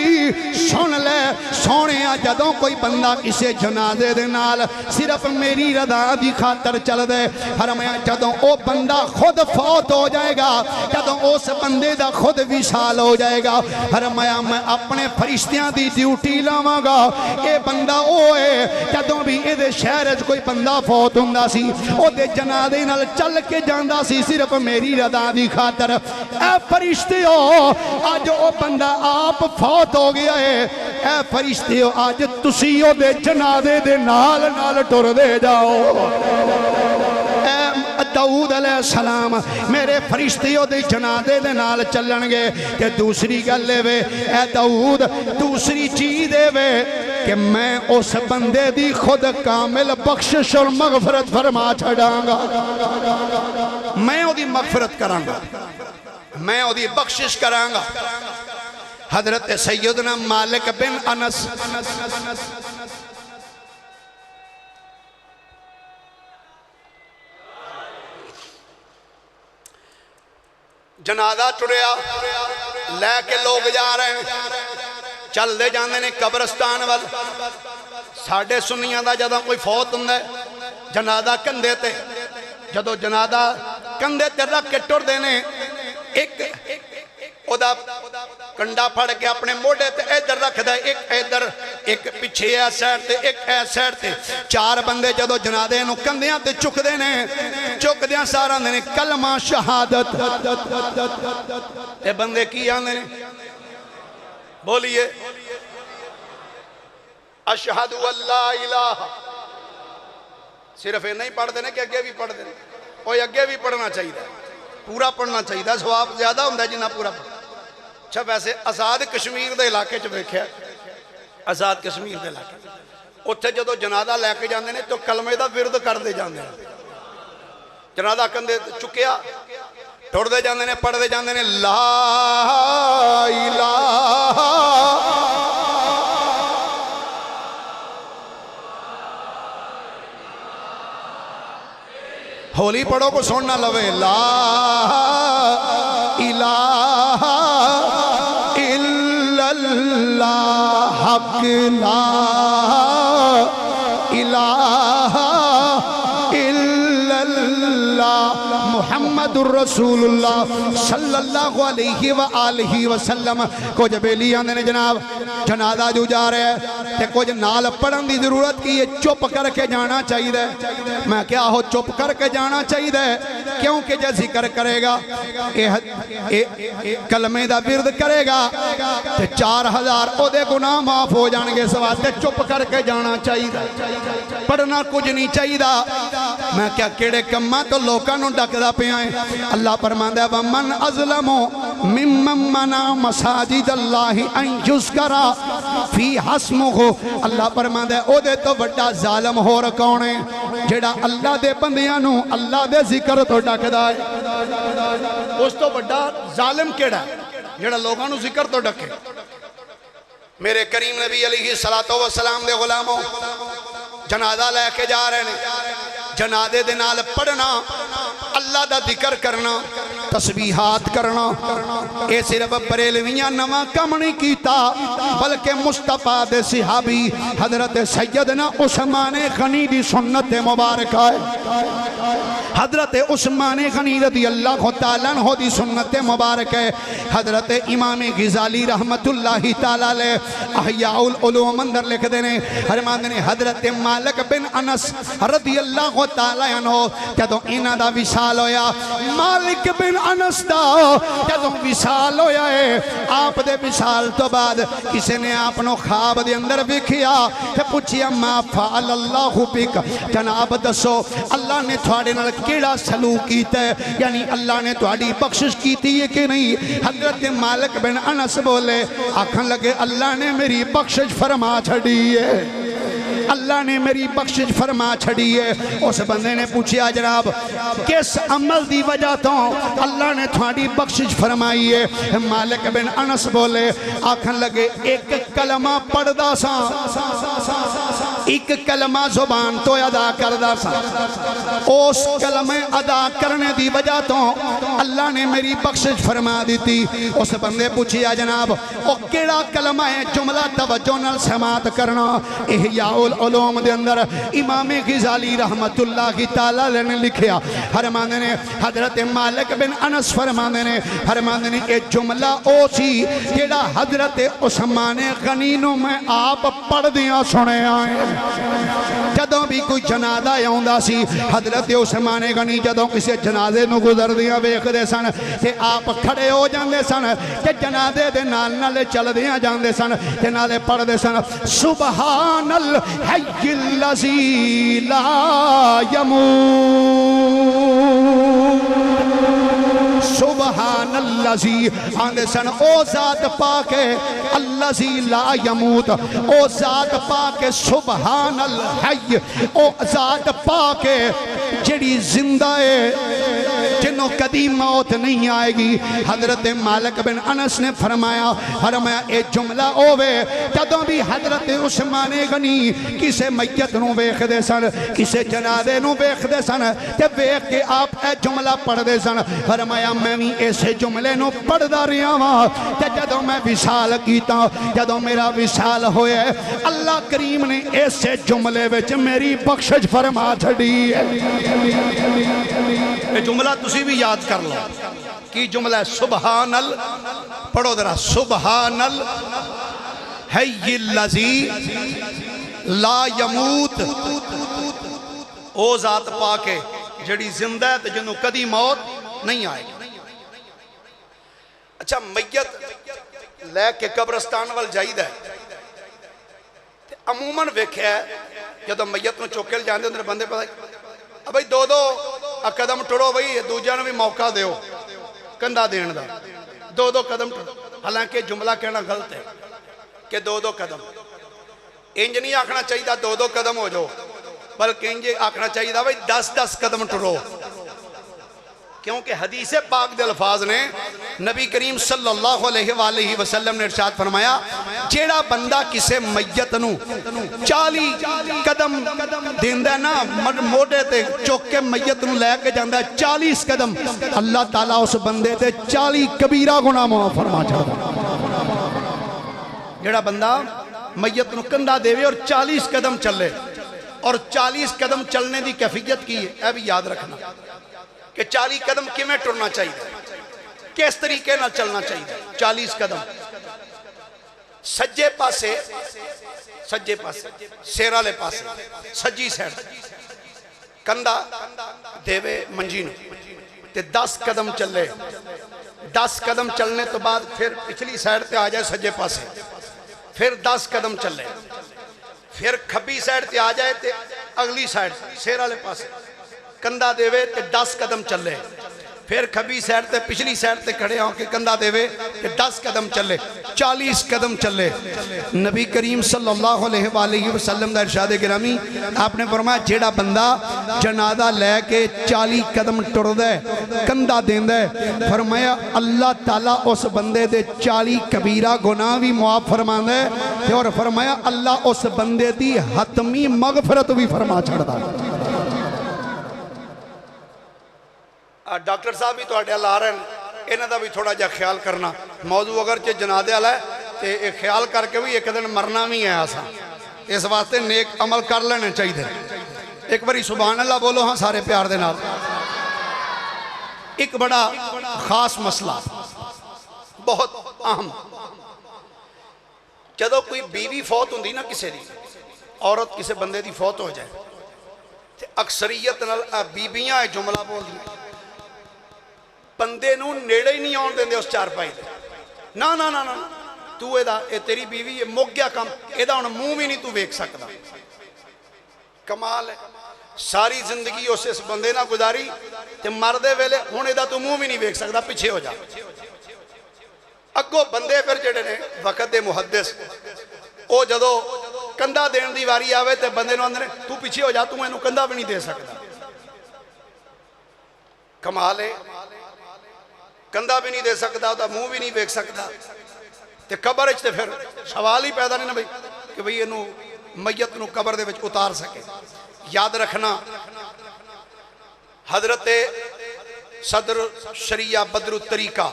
सुन ले सोने, जदों कोई बंदा किसी जनाजे दे नाल सिर्फ मेरी रजा दी खातर चल दे, फरमाया जदों ओ बंदा खुद फौत हो जाएगा, जदों उस बंदे दा खुद विशाल हो जाएगा, फरमाया मैं अपने फरिश्तियां दी ड्यूटी लावांगा। ये बंदा ओ है जदों भी इहदे शहर च कोई बंदा फौत हुंदा सी ओदे जनाजे नाल चल के जांदा सी सिर्फ मेरी रजा दी खातर। ऐ फरिश्ते हो अज ओ बंदा आप फौत हो गया है, ऐ फरिश्ते हो अज तुसी ओदे जनाजे दे नाल नाल टुरदे जाओ। दाऊद अलैहिस्सलाम मेरे फरिश्ते ओदे जनाजे दे नाल चलणगे। ते दूसरी गल वे ऐ दाऊद दूसरी चीज वे कि मैं उस बंदे दी खुद कामिल बख्शिश और मगफरत फरमा छड़ांगा, मैं ओदी मगफरत करांगा, मैं ओदी बख्शिश करांगा। हजरत सैयदना मालिक बिन अनस जनाजा टुरिया लैके लोग जा रहे हैं, चलते जाते ने कब्रस्तान वाल। साढ़े सुन्नियां दा जदों कोई फौत हुंदा है जनाजा कंधे ते, जदों जनाजा कंधे ते रख के टुरदे ने, एक ओदा कंडा फड़ के अपने मोढ़े ते इधर रखदा, एक इधर एक पिछे ऐ साइड ते एक ऐ साइड ते। चार बंदे जदों जनाजे नूं कंधियां ते चुकदे ने, चुकदियां सारा आंदे ने कलमा शहादत। ते बंदे की आंदे ने बोलिए अशहदु अल्ला इलाहा, सिर्फ ये नहीं पढ़ते ने कि अगे भी पढ़ते हैं? और अगे भी पढ़ना चाहिए, पूरा पढ़ना चाहिए, सवाब ज्यादा होंगे जिन्ना पूरा पढ़। अच्छा वैसे आज़ाद कश्मीर के इलाके च वेख्या, आज़ाद कश्मीर के इलाके उत्थे जदों जनाजा लैके जाते हैं तो कलमे का विरद करते जाते हैं। जनाजा कंधे चुकिया टुरदे जाते हैं, पढ़ते जाते हैं ला इलाहा होली पढ़ो को सुन ना लवे, ला इलाहा इल्लल्लाह हक ला इलाहा इल्लल्लाह मुहम्मदुर रसूलुल्लाह सल्लल्लाहु अलैहि व आलिहि वसल्लम। कुछ बेली आंदे ने जनाब जनाजा जो जा रहा है ते कुछ नाल पढ़न की जरूरत की है, चुप करके जाना चाहिए। मैं क्या हो चुप करके जाना चाहिए क्योंकि जो जिक्र करेगा कलमे का विरद करेगा तो 4000 ओदे गुनाह माफ हो जाएंगे। इस वास्ते चुप करके जाना चाहिए, पढ़ना कुछ नहीं चाहिए। मैं क्या केड़े कम्मां तो लोगों को डकदा पिया है। अल्लाह फरमांदा वमन अज़लमो मिम्मन मना मसाजिद अल्लाह अन युज़करा फी हस्मुहु। अल्लाह फरमांदा है ओदे तो बड़ा जालिम होर कौन है जेड़ा अल्लाह दे बंदियां नू अल्लाह दे जिक्र तो डकदा है। उस तो बड़ा जालिम केड़ा जेड़ा लोगां नू जिक्र तो डके। मेरे करीम नबी अलैहि सलातो व सलाम दे गुलामों जनाजा लैके जा रहे हैं। जनाजे दे नाल पढ़ना, अल्लाह दा जिक्र करना, तस्बीहात करना, ये सिर्फ बरेलवियां नवा कम नहीं कीता बल्कि मुस्तफा दे सहाबी हजरत सैयदना उस्मान गनी दी सुन्नत मुबारक है। हजरत उस्मान गनी रदी अल्लाह तआला अन्हु दी सुन्नत मुबारक है। हजरत इमाम गिजाली रहमतुल्लाहि तआला अलैह अहयाउल उलूम अंदर लिखते हैं फरमाते हैं हजरत मालिक बिन अनस रदी अल्लाह तआला अन्हु जदों इन्हां दा विसाल होया, मालिक बिन अनस दा जदों विसाल होया है, आप दे विसाल तो बाद किसी ने आपनो ख्वाब दे अंदर वेखिया ते पूछिया मा फ़अल अल्लाहु बिक, जनाब दसो अल्लाह ने थोड़े नाल केड़ा सलूक कीता है, यानी अल्लाह ने थोड़ी बख्शिश कीती है कि नहीं। हजरत मालिक बिन अनस बोले आखन लगे अल्लाह ने मेरी बख्शिश फरमा छड़ी है, अल्लाह ने मेरी बख्शिश फरमा छड़ी है। उस बंदे ने पूछा जनाब किस अमल की वजह तो अल्लाह ने थोड़ी बख्शिश फरमाई है। मालिक बिन अनस बोले आखन लगे एक कलमा पढ़दा सा, एक कलमा जुबान तो अदा करदा सा, उस कलमे अदा करने की वजह तो अल्लाह ने मेरी बख्शिश फरमा दी। उस बंदे पूछिया जनाब वो केड़ा कलमा है, जुमला तवज्जो नाल समात करना। इहयाउल उलूम दे अंदर इमाम गिजाली रहमतुल्लाहि तआला ने लिखिया फरमांदे ने हजरत मालिक बिन अनस फरमांदे ने ये जुमला ओ सी जेड़ा हजरत उस्मान गनी नू मैं आप पढ़दियां सुनिया है। जदों भी कोई जनाजा आउंदा सी हजरत उस्मान गनी जदों किसी जनाजे नू गुजरदियां वेखदे सन ते आप खड़े हो जांदे सन ते जनाजे दे नाल नाल चलदियां जांदे सन ते नाले पढ़दे सन सुबहानल हय्यिल्लज़ी ला यमूत, सुबहानल्लज़ी आंदे सन ओ जात पाक है अल्लज़ी ला यमूत, ओ जात पाक है सुबहानल हय्य, ओ जात पाक है जेड़ी जिंदा है जिन्हों कदी मौत नहीं आएगी। हजरत मालिक बिन अनस ने फरमाया ये जुमला होवे जदों भी हजरत उस्मान गनी किसे मैयत नूं वेखदे सन, किसे जनाजे नूं वेखदे सन ते वेख के आप ए जुमला पढ़दे सन। फरमाया मैं भी इस जुमले नूं पढ़दा रहा वां ते जदों मैं विसाल कीता, जदों मेरा विसाल होया अल्लाह करीम ने इस जुमले विच मेरी बख्शिश फरमा छड़ी है। ये जुमला तुसी भी याद कर लो की जुमला है सुबहानल, पढ़ो जरा सुबहानल हय्यिल्लज़ी ला यमूत, ओ जात पाके जड़ी जिंदा है ते जिन्हों कदी मौत नहीं आएगी। अच्छा मैयत लैके कब्रस्तान वाल जाईदा है ते अमूमन वेख्या जदों मैयत नूं चुक के जांदे हुंदे बंदे पता भाई दो दो कदम टुरो बई दूजा भी मौका दो कंधा देने का, दो दो कदम टुरो। हालांकि जुमला कहना गलत है कि दो दो कदम, इंज नहीं आखना चाहिए दो दो कदम हो जाओ, बल्कि इंज आखना चाहिए भाई 10-10 कदम टुरो, क्योंकि हदीस पाक दे अल्फाज ने नबी करीम सल्लल्लाहु अलैहि वसल्लम ने इरशाद फरमाया जेड़ा बंदा किसे मैयत नूं 40 कदम देंदा ना मोढे ते चुक के मैयत नूं लैके जांदा 40 कदम, अल्लाह ताला उस बंदे ते 40 कबीरा गुनाह माफ फरमा छड़दा। जेड़ा बंदा मैयत नूं कंधा देवे और 40 कदम चले, और 40 कदम चलने की कैफियत की है यह भी याद रखना कि 40 कदम किमें टुरना चाहिए, किस तरीके नाल चलना चाहिए। 40 कदम सज्जे पासे सिर वाले पासे सज्जी साइड कंधा देवे मंजी नूं ते 10 कदम चले, 10 कदम चलने तो बाद फिर पिछली साइड पे आ जाए सज्जे पासे, फिर 10 कदम चले, फिर खब्बी साइड पे आ जाए ते अगली साइड सिर वाले पासे कंधा देवे ते 10 कदम चले, फिर खब्बी साइड ते पिछली साइड ते खड़े होकर कंधा देवे कि 10 कदम चले, 40 कदम चले। नबी करीम सल्लल्लाहु अलैहि वसल्लम दा इरशाद गिरामी, आपने फरमाया जेड़ा बंदा जनाजा लैके 40 कदम टुरदा है, कंधा देंदा है, फरमाया अल्लाह ताला उस बंदे दे 40 कबीरा गुनाह भी मुआफ फरमांदा है और फरमाया अल्लाह उस बंदे दी हतमी मगफरत भी फरमा छड़दा है। डॉक्टर साहब भी तुहाडे ला रहे हैं, इन्हां दा भी थोड़ा जिहा ख्याल करना। मौजू अगर जे जनाजे वाला है तो ये ख्याल करके भी एक दिन मरना भी है असा, इस वास्ते नेक अमल कर लेने चाहिए। एक बारी सुभान अल्लाह बोलो हाँ सारे प्यार दे नाल। एक बड़ा खास मसला, बहुत अहम, जदों कोई बीवी फौत होंदी ना, किसी दी औरत किसी बंदे दी फौत हो जाए तो अक्सरीयत नाल बीबियां जुमला बोलदियां, बंदे नूं नेड़े ही नहीं आउण देंदे उस चारपाई दे। ना ना ना ना तू ए तेरी बीवी है, मुक गया काम, एदा हुण मूँह भी नहीं तू वेख सकदा। कमाल है, सारी जिंदगी उस इस बंदे नाल गुजारी ते मरदे वेले हुण एदा तू मूँह भी नहीं वेख सकदा, पिछे हो जा। अगों बंदे फिर जिहड़े ने वक्त दे मुहद्दिस, वो जदों कंधा देण दी वारी आवे ते बंदे नूं आंदे ने तू पिछे हो जा, तू इहनूं कंधा भी नहीं दे सकदा। कमाल है, कंधा भी नहीं दे सकता, उसका मूँह भी नहीं वेख सकता, तो कबर च फिर सवाल ही पैदा नहीं ना भाई कि भाई इनू मैयत नू कबर दे विच उतार सके। याद रखना, हजरत सदर शरिया बदरु तरीका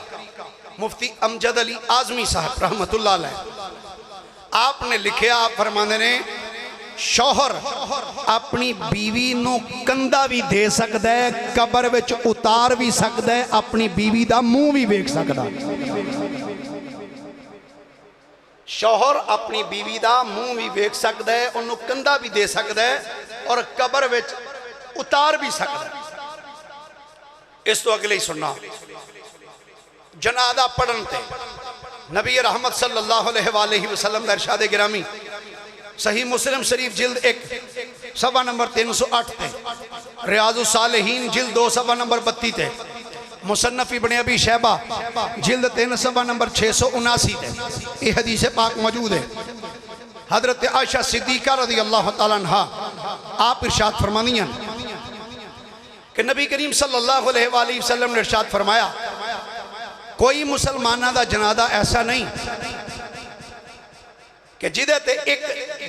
मुफ्ती अमजद अली आजमी साहब रहमतुल्लाह अलैह, आपने लिखिया, आप फरमाते ने शौहर अपनी बीवी नू कंधा भी दे सकता है, कबर विच उतार भी सकता है, अपनी बीवी दा मुंह भी वेख सकता। शौहर अपनी बीवी दा मुंह भी वेख सकता है, उन्होंने कंधा भी दे सकता है और कबर विच उतार भी सकता है। इस तो अगले ही सुनना, जनाजा पढ़न ते नबी रहमत सल्लल्लाहु अलैहि वसल्लम दा इरशाद गिरामी, सही मुस्लिम शरीफ जिल्द 1 सफा नंबर 308 ते, रियाजु सालिहीन जिल्द 2 सफा नंबर 32 ते, मुसन्नफ इब्ने अबी शैबा जिल्द 3 सफा नंबर 679 ते ये हदीस पाक मौजूद है। हजरत आयशा सिद्दीका रज़ी अल्लाह ताला अन्हा आप इरशाद फरमानियां कि नबी करीम सल्लल्लाहु अलैहि वसल्लम ने इरशाद फरमाया, कोई मुसलमाना दा जनाजा ऐसा नहीं कि जिदे ते एक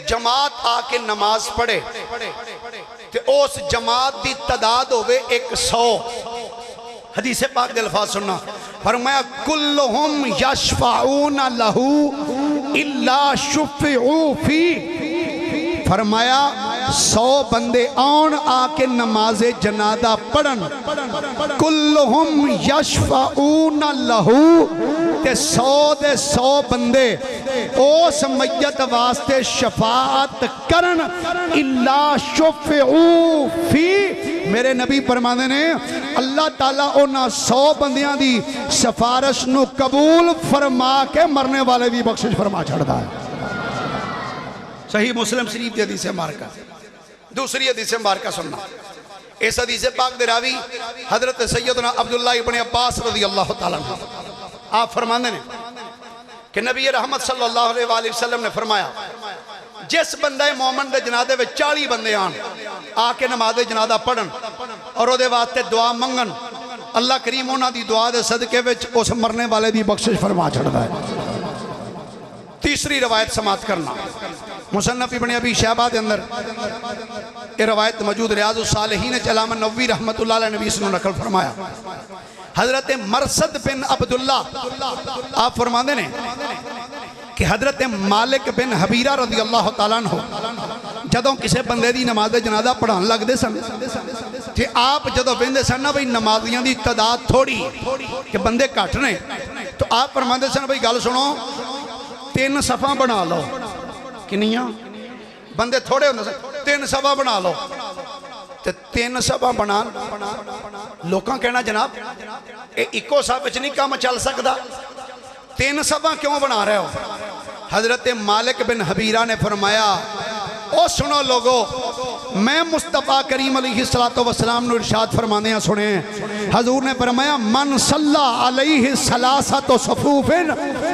जमात आके नमाज पढ़े ते उस जमात की तादाद होवे 100। हदीस पाक दे अल्फाज सुनना, फरमाया कुल्लुहुम यशफाऊन लहू इल्ला शुफ़िऊ फी, फरमाया 100 बंदे आउन आके नमाजे जनाजा पढ़न, कुल्लुहुम यशफाऊन लहू, ते 100 दे 100 बंदे उस मैयत वास्ते शफाअत करन, इल्ला शुफ़िऊ फी, मेरे नबी फरमाते ने अल्लाह ताला उन्हां 100 बंदियां दी सिफारिश नू कबूल फरमा के मरने वाले दी बख्शिश फरमा छड़दा है। सही मुस्लिम शरीफ की हदीस मारका। दूसरी हदीस मारका सुनना, इस हदीस पाक दे रावी हजरत सैयदना अब्दुल्लाह इब्ने अब्बास रज़ी अल्लाह ताला अन्हु आप फरमाते हैं कि नबी रहमत सल्लल्लाहु अलैहि वसल्लम ने फरमाया, जिस बंदे मोमन के जनाजे में 40 बंदे आन आके नमाज जनाजा पढ़न और वो वास्ते दुआ मंगन, अल्लाह करीम उन्हां दी दुआ दे सदके विच उस मरने वाले दी बख्शिश फरमा छड़दा है। तीसरी रवायत समाप्त करना, मुसन्नफ इब्ने अबी शैबा के अंदर ये रवायत मौजूद, रियाज़ुस सालिहीन अल्लामा नववी रहमतुल्लाह अलैह नबी से नकल फरमाया। हजरत मरसद बिन अब्दुल्ला आप फरमाते ने कि हजरत मालिक बिन हबीरा रज़ी अल्लाह ताला अन्हु जदों किसी बंदे की नमाज जनाजा पढ़ान लगते सन ते आप जदों बहते सन ना बई नमाजियों की तादाद थोड़ी कि बंदे घट ने, तो आप फरमाते सन बई गल सुनो 3 सफ़ा बना लो, किनिया बंदे थोड़े होंदे सन, 3 सफ़ा बना लो, ते 3 सफ़ा बना लोकां कहना जनाब ये इको सफ़ विच नहीं काम चल सकता, 3 सफ़ा क्यों बना रहे हो? हजरत मालिक बिन हबीरा ने फरमाया ओ सुनो लोगो, मैं मुस्तफ़ा करीम अलैहिस्सलातु वस्सलाम ने इरशाद फरमाने सुने, हजूर ने फरमाया मन सल्ला अलैहि सलासतु सफूफिन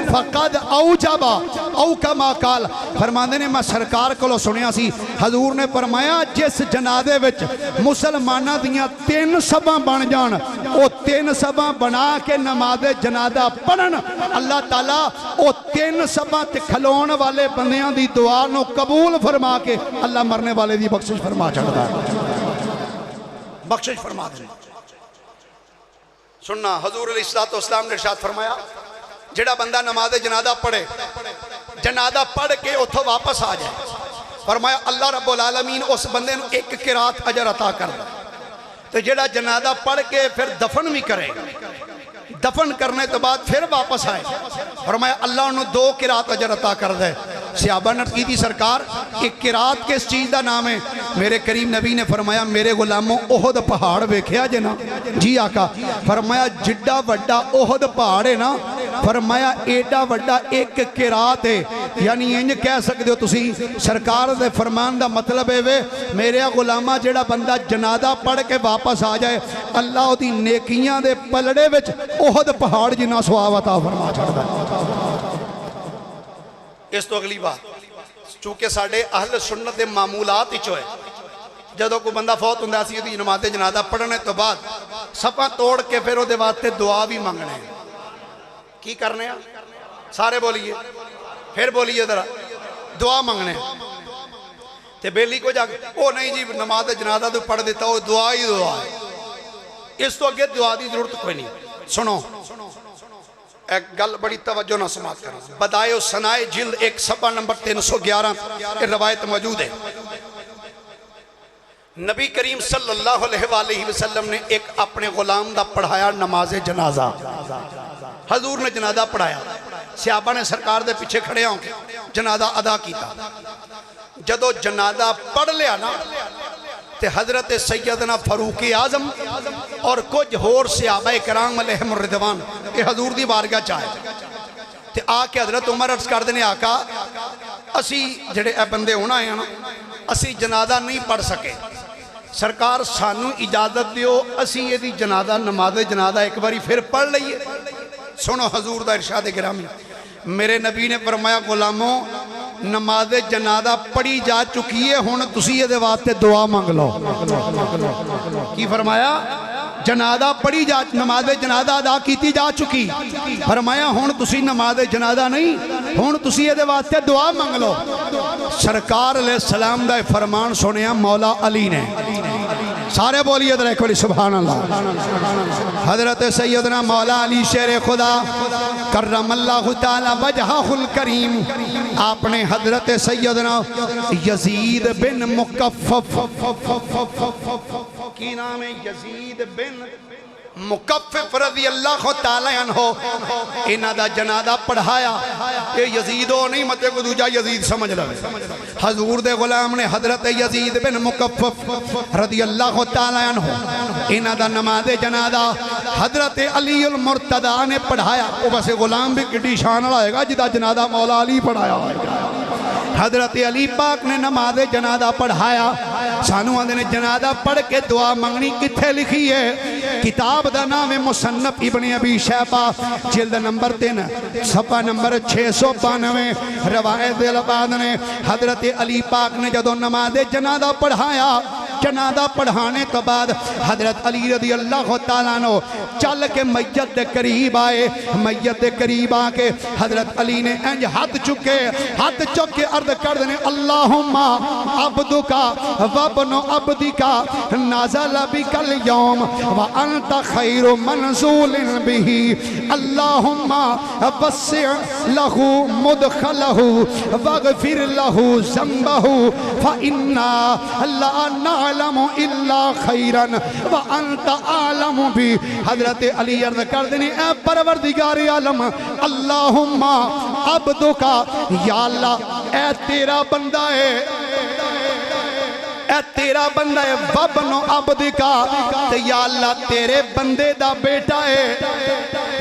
फकद औजबा औ कमा काल। फरमाने ने मैं सरकार को सुनिया सी, हजूर ने फरमाया जिस जनादे विच मुसलमाना दियां 3 सभा बन जान, वो 3 सभा बना के नमाज़े जनादा पढ़न, अल्लाह ताला वो 3 सभा ते खलोण वाले बंदियां दी दुआ नो कबूल फरमा के अल्लाह मरने वाले दी बख्शिश फरमा छड़दा है, बख्शिश फरमा दे। सुनना, हजूर अलैहिस्सलातु वस्सलाम ने इरशाद फरमाया जेड़ा बंदा नमाज़े जनादा पढ़े, जनादा पढ़ के उथों वापस आ जाए, फरमाया अल्लाह रब्बुल आलमीन उस बंदे नूं 1 किरात अजर अता करदा। तो जेड़ा जनादा पढ़ के फिर दफन भी करे, दफन करने तो बाद फिर वापस आए, फरमाया अल्लाह उन्होंने 2 किरात अजर अता कर दे। सहाबा ने की थी सरकार एक किरात किस चीज़ का नाम है? मेरे करीम नबी ने फरमाया मेरे गुलामों ओहद पहाड़ वेख्या जे ना? जी आका। फरमाया जिड्डा वड्डा ओहद पहाड़ है ना, फरमाया एडा वड्डा एक किरात है, यानी इंज कह सकते हो तुसी सरकार दे फरमान का मतलब है वे मेरे गुलामा जेड़ा बंदा जनादा पढ़ के वापस आ जाए अल्लाह उहदी नेकियां दे पलड़े विच ओहद पहाड़ जिन्ना सवाब अता फरमा छड़दा। इस तो अगली बात, चूंकि साडे अहल सुन्नत दे मामूलात विचों है, जदों कोई बंदा फौत हुंदा सी उहदी नमाज़े जनाजा पढ़ने तो बाद सफा तोड़ के फिर उहदे वास्ते दुआ भी मंगने। की करने आ? सारे बोलिए, फिर बोलिए जरा, दुआ मंगने। ते बेली को जाके ओ नहीं जी नमाज़े जनाजा तो पढ़ देता, वो दुआ ही दुआ है, इस तो अगे दुआ की जरूरत कोई नहीं। सुनो एक गल बड़ी तवज्जो ना समात करो, बदायो सनाए जिल्द 1 सफ़ा नंबर 311 रवायत मौजूद है। नबी करीम सल्लल्लाहु अलैहि वसल्लम ने एक अपने गुलाम दा पढ़ाया नमाज जनाजा, हजूर ने जनाजा पढ़ाया, सहाबा ने सरकार दे पीछे खड़े होके जनाजा अदा किया। जदों जनाजा पढ़ लिया ना ते हजरत सैयदना फारूक आजम और कुछ होर सहाबा कराम अलैहिम रिदवान के हजूर दी बारगाह च आए ते आके हजरत उमर अर्ज करते हैं आका असी जेड़े ए बंदे होना है ना असी जनाजा नहीं पढ़ सके, सरकार सानू इजाजत दियो असी यदि जनाजा नमाज़े जनाजा एक बारी फिर पढ़ लीए। सुनो हजूर दा इरशाद गिरामी, मेरे नबी ने फरमाया गुलामों नमाज़े जनाजा पढ़ी जा चुकी है, हुण तुसी इहदे वास्ते दुआ मंग लो। की फरमाया? जनाजा पढ़ी जा, नमाज़े जनाजा अदा की जा चुकी, फरमाया हुण तुसी नमाज़े जनाजा नहीं, हुण तुसी इहदे वास्ते दुआ मंग लो। सरकार अलैहिस्सलाम दा फरमान सुनिया मौला अली ने, सारे बोलिए एक बारी सुभान अल्लाह। हजरत सैयदना मौला अली शेर खुदा करमल्लाहु ताला वजहुल करीम आपने हजरत सैयदना यजीद बिन मुकफ्फफ, की नाम है यजीद बिन मुकफ्फफ रज़ी अल्लाह ताला अन्हो, इन्हां दा जनाजा पढ़ाया। ये यजीद हो नहीं मते को दूजा यजीद समझ लवे, हजूर दे गुलाम ने हजरत यजीद बिन मुकफ्फफ रज़ी अल्लाह ताला अन्हो इन्हां दा नमाज़े जनाजा हजरत अली उल मुर्तदा ने पढ़ाया। वो वैसे गुलाम भी किड्डी शान वाला होएगा जिदा जनाजा मौला अली पढ़ाया होएगा। हजरत अली पाक ने नमाज़े जनाजा पढ़ाया। सानू आंदे ने जनाजा पढ़ के दुआ मंगनी किथे लिखी है? किताब दा नाम है मुसन्नफ इब्ने अबी शैबा, जिल्द नंबर 3 सफ़ा नंबर 692। रवायत अल्बाद ने हजरत अली पाक ने जदों नमाज़े जनाजा पढ़ाया, जनाजा पढ़ाने तो बाद हजरत अली रज़ी अल्लाह तआला अन्हु चल के मैयत के करीब आए। मैयत के करीब आके हजरत अली ने इंज हाथ चुके, हाथ चुक के अर्ज कर देने अल्लाहुम्मा अब्दुका वब्नु अब्दिका नाज़ल बिकल यौम व अंत खैरु मंज़ूलिन बिही अल्लाहुम्मा वस्सि लहू मुदखलहू वगफिर लहू ज़ंबहू फ इन्ना ला नअलमु इल्ला खैरन व अंत आलमु भी। हजरत अली अर्ज कर देने ए परवरदिगार आलम अल्लाहुम्मा अब्दुका, या अल्लाह ए तेरा बंदा है, ए तेरा बंदा है, वब्नु अब्दिका ते या अल्लाह तेरे बंदे दा बेटा है।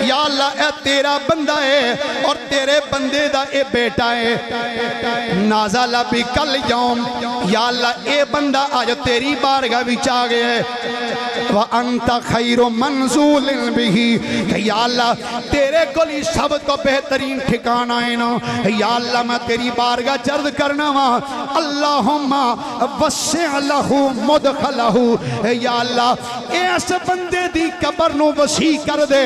या अल्लाह ए तेरा बंदा है और तेरे बंदे दा ए बेटा है, नाज़ल बिकल यौम, या अल्लाह ए बंदा आज तेरी बारगाह विच आ गया है, व अंत खैरु मंज़ूलिन बिही, या अल्लाह तेरे कोल ही सब तो बेहतरीन ठिकाना है ना, या अल्लाह मैं तेरी बारगाह चर्द करना वा, अल्लाहुम्मा वस्सि लहू मुदखलहू, या अल्लाह इस बंदे दी कब्र नु वसी कर दे,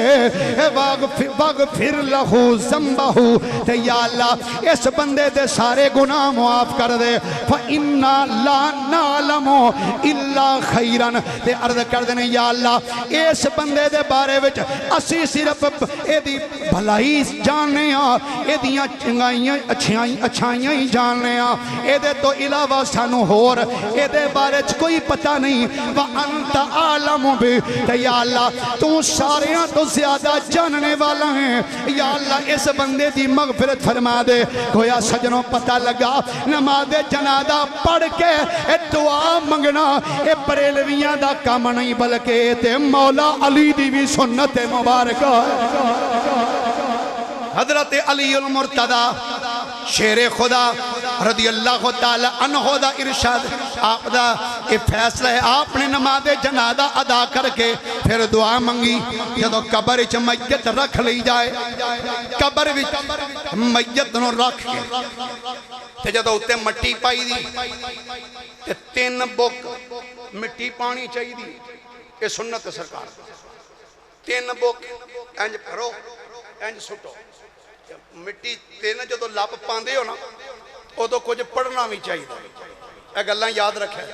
वगफिर लहू ज़ंबहू, ते या अल्लाह इस बंदे दे सारे गुनाह माफ कर दे, फइन्ना ला नालमु इल्ला खैरन, ते अर्ज कर देने या अल्लाह इस बंदे दे बारे विच असी सिर्फ एदी भलाई जानने आ, एदियां चंगाइयां अच्छाइयां ही जानने आ, एदे तो इलावा सानू होर एदे बारे च कोई पता नहीं, व अंत आलम बि, या अल्लाह तू सारियां तो ज्यादा जानने वाला है, या अल्लाह इस बंदे दी मगफिरत फरमा दे। गोया सजनों पता लगा नमाज जनाजा पढ़ के दुआ मंगना ए बरेलवियां दा काम नहीं बल्कि ते मौला अली दी भी सुन्नत मुबारक है। हजरत अली उल मुर्तदा शेरे खुदा रदी अल्लाह तआला अन्हु दा इरशाद, आपदा ये फैसला है, आपने नमाज़े जनाजा अदा करके फिर दुआ मंगी, जदों कब्र च मैयत रख ली जाए, कब्र विच मैयत नूं रख के ते जदों उत्ते मट्टी पाई दी ते 3 बुक मिट्टी पानी चाहिदी, ये सुन्नत सरकार, 3 बुक इंज भरो इंज सुटो, मिट्टी 3 जो लप पाते हो ना उदों कुछ पढ़ना भी चाहिए, यह गल्लां याद रखे,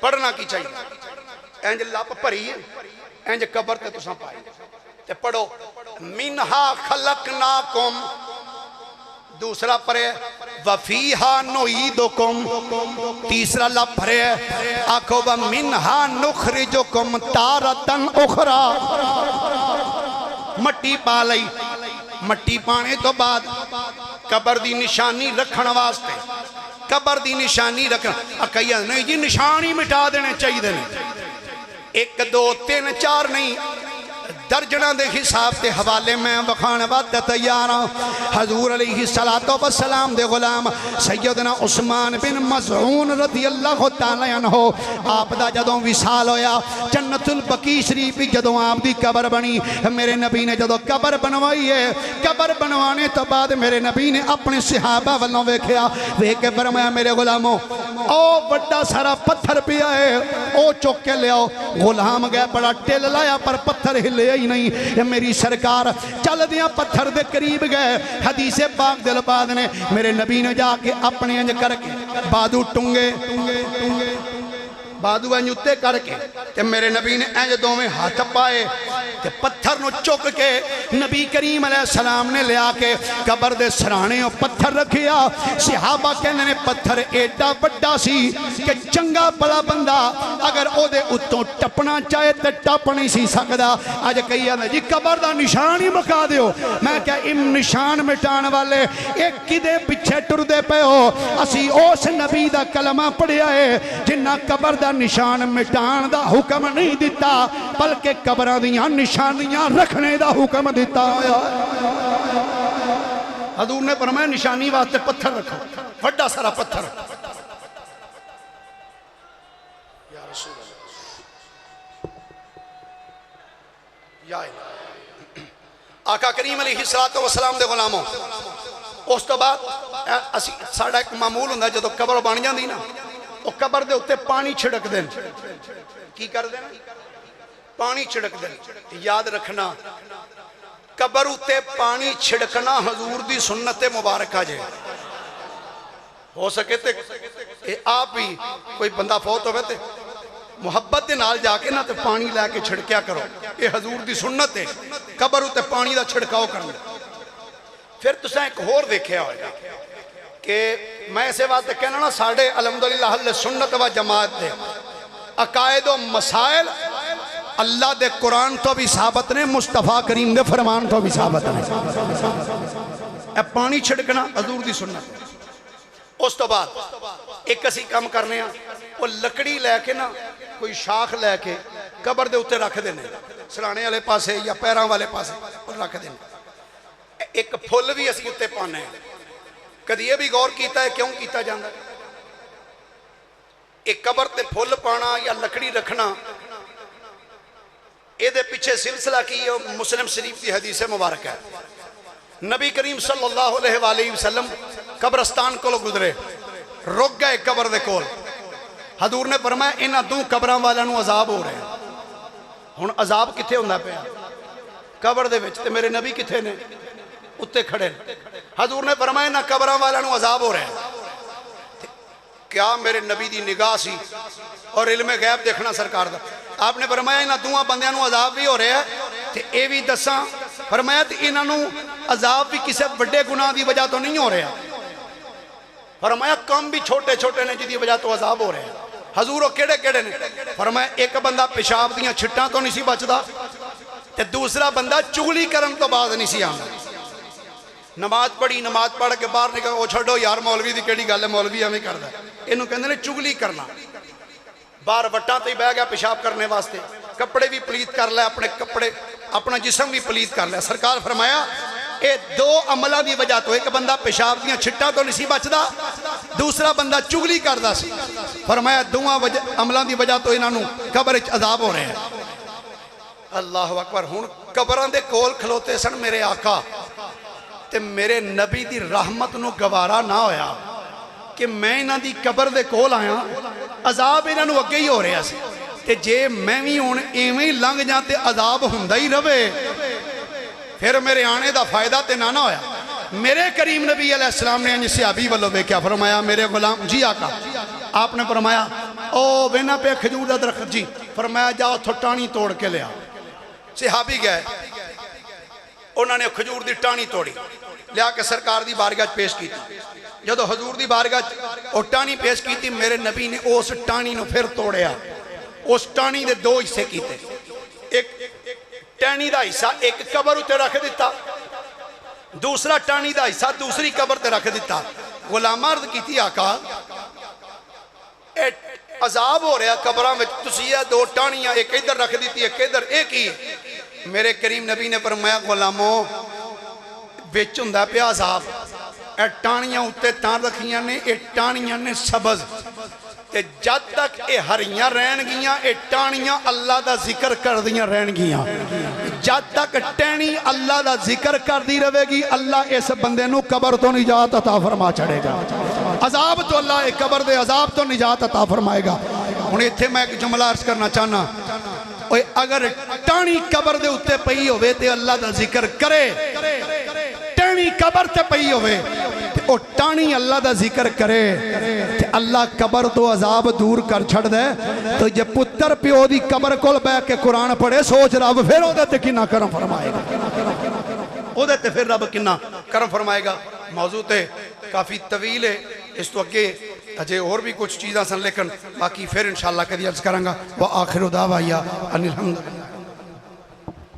पढ़ना की चाहिए, इंज लप भरी इंज कबर ते तुसां पाई ते पढ़ो मिनहा खलकनाकुम, दूसरा पढ़े वफीहा नुईदुकुम, तीसरा लप भरे आखो व मिनहा नुखरिजुकुम तारतन उखरा, मट्टी पा लई, मट्टी पाने तो बाद कबर दी निशानी रखने वास्ते, कबर दी निशानी रखना, कई नहीं जी निशान ही मिटा देने चाहिए, 1 2 3 4 नहीं, दर्जना के हिसाब से हवाले मैं वखाने वास्ते तैयार हाँ। हजूर अलैहिस्सलातो वस्सलाम दे गुलाम सैयदना उस्मान बिन मज़ऊन रज़ी अल्लाह तआला अन्हु, आप दा जदों विसाल होया जन्नतुल बकी शरीफ जदों आप दी कबर बनी, मेरे नबी ने जदों कबर बनवाई है, कबर बनवाने तो बाद मेरे नबी ने अपने सहाबा वालों वेख्या, वेख के फरमाया मेरे गुलामों ओ बड़ा सारा पत्थर पिया है, ओ चुक के लियाओ, गुलाम गए बड़ा टिल लाया पर पत्थर हिले ही नहीं, मेरी सरकार चल दिया पत्थर दे करीब गए, हदीसे पाक दिल बाद ने मेरे नबी ने जाके अपने अंज करके बादू टूंगे बादू इंज उत्ते करके ते मेरे नबी ने इंज दोवें हाथ पाए ते पत्थर नु चुक के नबी करीम अलैहिस्सलाम ने लिया के कबर दे सराणे पत्थर रखिया, सहाबा कहने ने पत्थर एडा वड्डा सी कि चंगा भला बंदा अगर ओदे उत्तों टपना चाहे तो टप नहीं सी सकदा। अज कही जांदे जी कबर दा निशान ही मुका दिओ, मैं क्या इम निशान मिटाण वाले एक किदे पिछे टुरदे पे हो, असी उस नबी दा कलमा पढ़िया है जिन्ना कबर दा निशान मिटाण दा हुक्म नहीं दिता बल्कि कबरां दियां निशानियां रखने दा हुक्म दिता होया। हजूर ने फरमाया निशानी वास्ते पत्थर रखो, बड़ा सारा पत्थर। या रसूल अल्लाह, आका करीम अलैहिस्सलातु वस्सलाम दे गुलामों, उस तो बाद असी साडा एक मामूल हुंदा जदों कबर बन जांदी ना, वो कबर दे उत्ते पानी छिड़क देन, की कर देना पानी छिड़क देन। याद रखना कबर उत्ते पानी छिड़कना हजूर दी सुन्नत मुबारक जे, हो सके ते आप ही कोई बंदा फौत होवे ते मुहब्बत के नाल जाके ना तो पानी लैके छिड़किया करो, ये हजूर दी सुन्नत है कबर उत्ते पानी का छिड़काव करना। फिर तुसां एक होर देखिया होगा कि मैं इस वास्ते कहना ना साढ़े अलहमदुलिल्लाह अहले सुन्नत व जमात दे अकायद व मसाइल अल्लाह दे कुरान तो भी साबित ने, मुस्तफा करीम दे फरमान तो भी साबित ने। पानी छिड़कना हजूर दी सुन्नत। उस तो बाद एक असी काम करने वो लकड़ी लैके ना कोई शाख लैके कबर दे उत्ते रख देने, सराणे वाले पासे या पैरों वाले पासे रखते हैं। एक फुल भी असीं उत्ते पाने, कदी ये भी गौर किया है क्यों किया जाता है? एक कबर ते फुल पाना या लकड़ी रखना, ये पिछे सिलसिला की है? मुस्लिम शरीफ की हदीस मुबारक है। नबी करीम सल्लल्लाहु अलैहि वसल्लम कब्रस्तान को गुजरे, रुक गए कबर दे कोल। हजूर ने फरमाया इन्हां दो कबर वालों अजाब हो रहे हैं। हुण अजाब कित्थे हुंदा पिया? कबर दे विच, ते मेरे नबी कित्थे ने? उत्ते खड़े। हजूर ने फरमाया इन्हां कबर वालों अजाब हो रहे हैं। क्या मेरे नबी की निगाह सी और इल्मे गैब देखना सरकार का? आपने फरमाया इन्हां दोवां बंदियां नूं अजाब भी हो रहा है, ते ये भी दसां। फरमाया ते इन्हां नूं अजाब भी किसी बड़े गुनाह की वजह तो नहीं हो रहा। फरमाया काम भी छोटे छोटे ने जिहदी वजह तो अजाब हो रहे हैं। हजूर केड़े केड़े ने? फरमाया एक बंदा पेशाब दीयां छिट्टां तो नहीं सी बचदा, ते दूसरा बंदा चुगली करन तो बाद नहीं सी आंदा। नमाज पढ़ी, नमाज पढ़ के बाहर निकल, ओ छड्डो यार मौलवी की केड़ी गल है, मौलवी एवें करदा, इहनूं कहंदे ने चुगली करना। बाहर वट्टां ते बह गया पेशाब करने वास्ते, कपड़े भी पलीत कर लै, अपने कपड़े अपना जिसम भी पलीत कर लिया। सरकार फरमाया ये दो अमलों की वजह तो, एक बंदा पेशाब दीयां छिट्टां तो नहीं सी बचदा, दूसरा बंदा चुगली करदा सी। फरमाया दोवां अमलों की वजह तो इन्हां नूं कबर च अजाब हो रहे हैं। अल्लाह अकबर। हुण कबरां दे कोल खलोते सन मेरे आका, ते मेरे नबी की रहमत नूं गवारा ना होया कि मैं इन्हां दी कबर दे कोल आया, अजाब इन्हां नूं अगे ही हो रहा सी, ते जे मैं भी हुण इवें ही लंघ जा ते अजाब हुंदा ही रवे, फिर मेरे आने का फायदा तो ना होया। मेरे करीम नबी अलैहिस्सलाम ने सिहाबी वालों वेख्या, फरमाया मेरे गुलाम जी आका। आपने फरमाया ओ वेना पे खजूर का दरख्त जी, फरमाया जाओ उथों टाणी तोड़ के लिया। सिहाबी गए, उन्होंने खजूर की टाणी तोड़ी, लिया के सरकार की बारगाह पेश की। जो हजूर की बारगाह और टाणी पेश की, मेरे नबी ने उस टाणी को फिर तोड़िया। उस टाणी के दो हिस्से किए, एक टहनी का हिस्सा एक कबर उत्ते रख दिता, दूसरा टाणी का हिस्सा दूसरी कबर ते रख दिता। गुलामा अर्ज की आका अजाब हो रहा कबरां विच, तुसीं ये दो टाणियां एक इधर रख दी एक इधर, एक ही? मेरे करीम नबी ने फरमाया गुलामो विच हुंदा पिया अजाब, ए टाणियां उत्ते तां रखियां ने, ये टाणियां ने सबज, ते जद तक ये हरियां रहनगियां ये टाणियां अल्लाह का जिक्र करदियां रहनगियां। जद तक टहनी अल्लाह का जिक्र करती रहेगी, अल्लाह इस बंदे नूं कबर तो निजात अता फरमा छड़ेगा। अजाब तो अल्लाह एक कबर दे अजाब तो निजात अता फरमाएगा। हुण इत्थे मैं एक जुमला अर्ज करना चाहना, ओए अगर टाणी कबर दे उत्ते पई होवे ते अल्लाह का जिक्र करे, टाणी कबर ते पई होवे ते ओ टाणी अल्लाह का जिक्र करे ते अल्लाह कबर तो अजाब दूर कर छड़ दे। तो जे पुत्र प्यो दी कबर कोल बैठ के कुरान पढ़े, सोच रब फिर ओदे ते किन्ना करम फरमाएगा, ओदे ते फिर रब किन्ना करम फरमाएगा। मौजू ते काफ़ी तवील है, इस तो अगे अजे और भी कुछ चीज़ां सन, लेकिन बाकी फिर इंशाअल्लाह कदी अर्ज करांगा। व आखिर दावा अनिल हम्दुलिल्लाह।